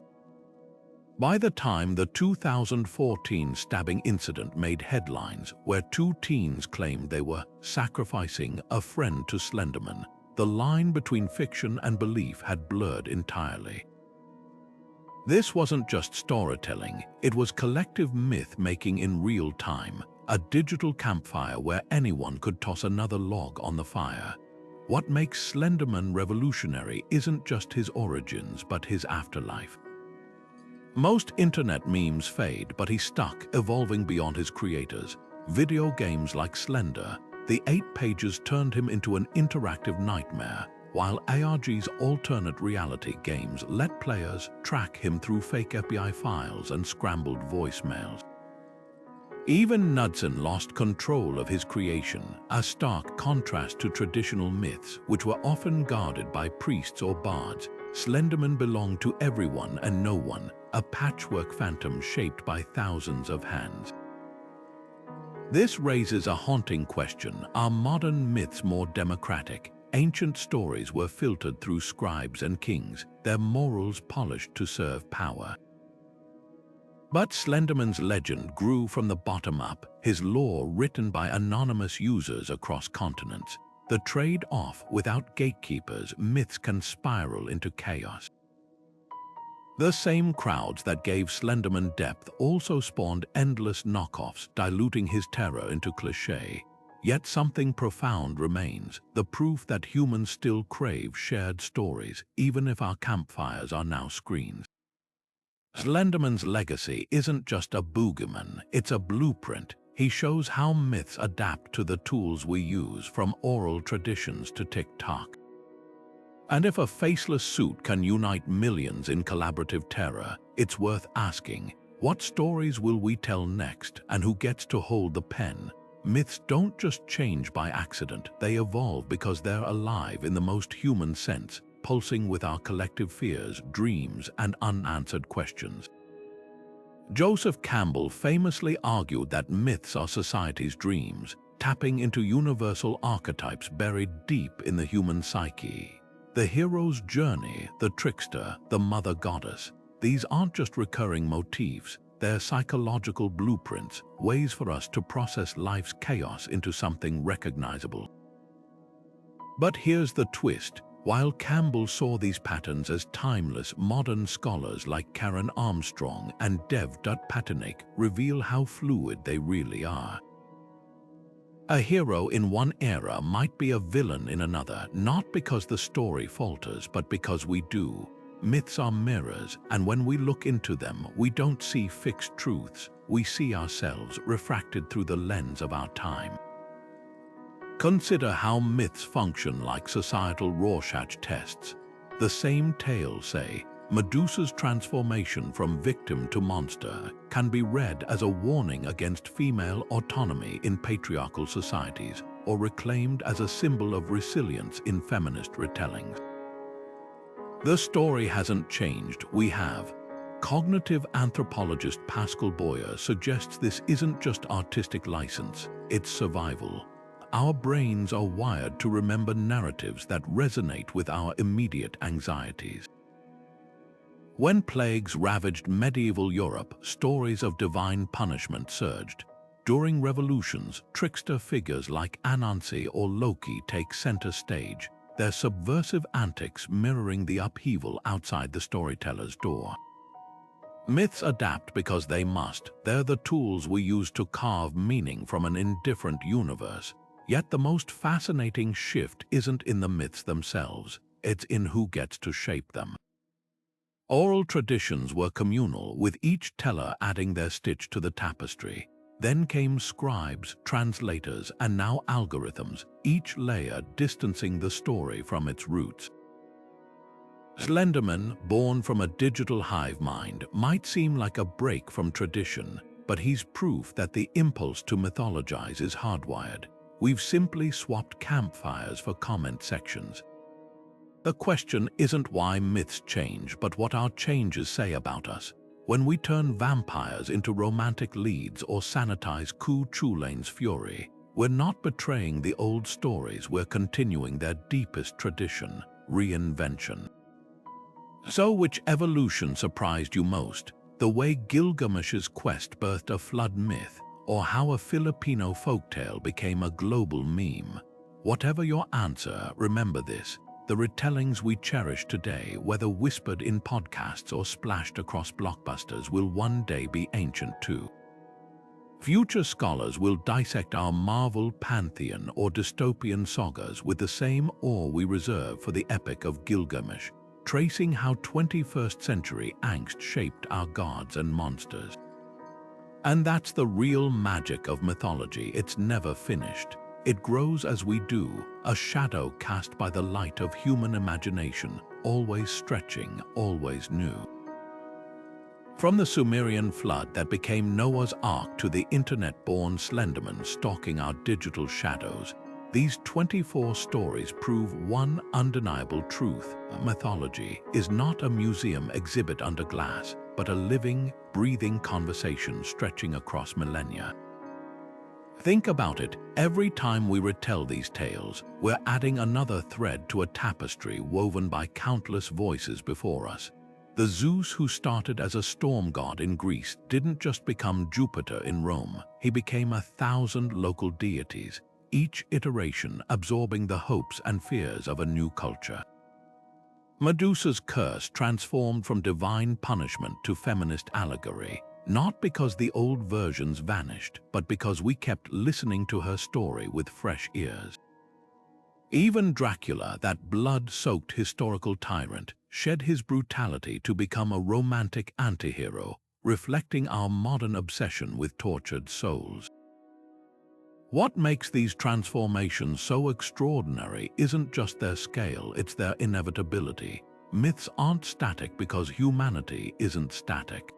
By the time the 2014 stabbing incident made headlines, where two teens claimed they were sacrificing a friend to Slenderman, the line between fiction and belief had blurred entirely. This wasn't just storytelling, it was collective myth-making in real time, a digital campfire where anyone could toss another log on the fire. What makes Slenderman revolutionary isn't just his origins, but his afterlife. Most internet memes fade, but he stuck, evolving beyond his creators. Video games like Slender, the 8 pages turned him into an interactive nightmare, while ARG's alternate reality games let players track him through fake API files and scrambled voicemails. Even Knudsen lost control of his creation, a stark contrast to traditional myths, which were often guarded by priests or bards. Slenderman belonged to everyone and no one, a patchwork phantom shaped by thousands of hands. This raises a haunting question: are modern myths more democratic? Ancient stories were filtered through scribes and kings, their morals polished to serve power. But Slenderman's legend grew from the bottom up, his lore written by anonymous users across continents. The trade-off: without gatekeepers, myths can spiral into chaos. The same crowds that gave Slenderman depth also spawned endless knockoffs, diluting his terror into cliché. Yet something profound remains, the proof that humans still crave shared stories, even if our campfires are now screens. Slenderman's legacy isn't just a boogeyman, it's a blueprint. He shows how myths adapt to the tools we use, from oral traditions to TikTok. And if a faceless suit can unite millions in collaborative terror, it's worth asking, what stories will we tell next, and who gets to hold the pen? Myths don't just change by accident, they evolve because they're alive in the most human sense, pulsing with our collective fears, dreams, and unanswered questions. Joseph Campbell famously argued that myths are society's dreams, tapping into universal archetypes buried deep in the human psyche. The hero's journey, the trickster, the mother goddess, these aren't just recurring motifs, they're psychological blueprints, ways for us to process life's chaos into something recognizable. But here's the twist. While Campbell saw these patterns as timeless, modern scholars like Karen Armstrong and Dev Paternik reveal how fluid they really are. A hero in one era might be a villain in another, not because the story falters, but because we do. Myths are mirrors, and when we look into them, we don't see fixed truths. We see ourselves refracted through the lens of our time. Consider how myths function like societal Rorschach tests. The same tale, say, Medusa's transformation from victim to monster, can be read as a warning against female autonomy in patriarchal societies, or reclaimed as a symbol of resilience in feminist retellings. The story hasn't changed, we have. Cognitive anthropologist Pascal Boyer suggests this isn't just artistic license, it's survival. Our brains are wired to remember narratives that resonate with our immediate anxieties. When plagues ravaged medieval Europe, stories of divine punishment surged. During revolutions, trickster figures like Anansi or Loki take center stage, their subversive antics mirroring the upheaval outside the storyteller's door. Myths adapt because they must. They're the tools we use to carve meaning from an indifferent universe. Yet the most fascinating shift isn't in the myths themselves, it's in who gets to shape them. Oral traditions were communal, with each teller adding their stitch to the tapestry. Then came scribes, translators, and now algorithms, each layer distancing the story from its roots. Slenderman, born from a digital hive mind, might seem like a break from tradition, but he's proof that the impulse to mythologize is hardwired. We've simply swapped campfires for comment sections. The question isn't why myths change, but what our changes say about us. When we turn vampires into romantic leads or sanitize Chulainn's fury, we're not betraying the old stories, we're continuing their deepest tradition, reinvention. So which evolution surprised you most? The way Gilgamesh's quest birthed a flood myth, or how a Filipino folktale became a global meme? Whatever your answer, remember this. The retellings we cherish today, whether whispered in podcasts or splashed across blockbusters, will one day be ancient too. Future scholars will dissect our Marvel pantheon or dystopian sagas with the same awe we reserve for the Epic of Gilgamesh, tracing how 21st century angst shaped our gods and monsters. And that's the real magic of mythology, it's never finished. It grows as we do, a shadow cast by the light of human imagination, always stretching, always new. From the Sumerian flood that became Noah's Ark to the internet-born Slenderman stalking our digital shadows, these 24 stories prove one undeniable truth. Mythology is not a museum exhibit under glass, but a living, breathing conversation stretching across millennia. Think about it, every time we retell these tales, we're adding another thread to a tapestry woven by countless voices before us. The Zeus who started as a storm god in Greece didn't just become Jupiter in Rome, he became 1,000 local deities, each iteration absorbing the hopes and fears of a new culture. Medusa's curse transformed from divine punishment to feminist allegory, not because the old versions vanished, but because we kept listening to her story with fresh ears. Even Dracula, that blood-soaked historical tyrant, shed his brutality to become a romantic antihero, reflecting our modern obsession with tortured souls. What makes these transformations so extraordinary isn't just their scale, it's their inevitability. Myths aren't static because humanity isn't static.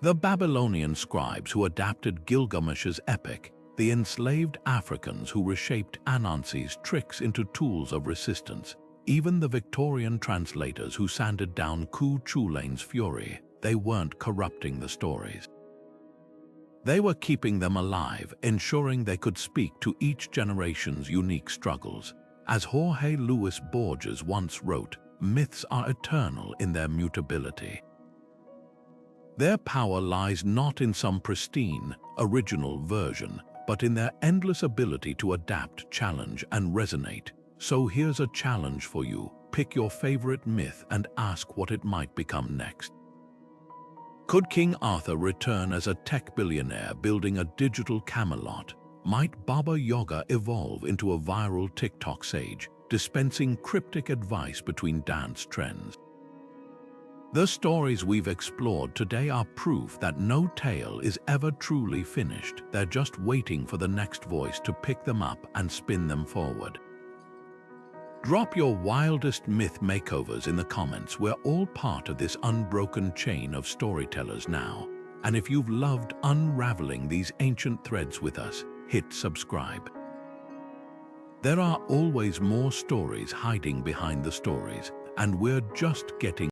The Babylonian scribes who adapted Gilgamesh's epic, the enslaved Africans who reshaped Anansi's tricks into tools of resistance, even the Victorian translators who sanded down Chulainn's fury, they weren't corrupting the stories. They were keeping them alive, ensuring they could speak to each generation's unique struggles. As Jorge Luis Borges once wrote, myths are eternal in their mutability. Their power lies not in some pristine, original version, but in their endless ability to adapt, challenge, and resonate. So here's a challenge for you. Pick your favorite myth and ask what it might become next. Could King Arthur return as a tech billionaire building a digital Camelot? Might Baba Yaga evolve into a viral TikTok sage, dispensing cryptic advice between dance trends? The stories we've explored today are proof that no tale is ever truly finished. They're just waiting for the next voice to pick them up and spin them forward. Drop your wildest myth makeovers in the comments. We're all part of this unbroken chain of storytellers now. And if you've loved unraveling these ancient threads with us, hit subscribe. There are always more stories hiding behind the stories, and we're just getting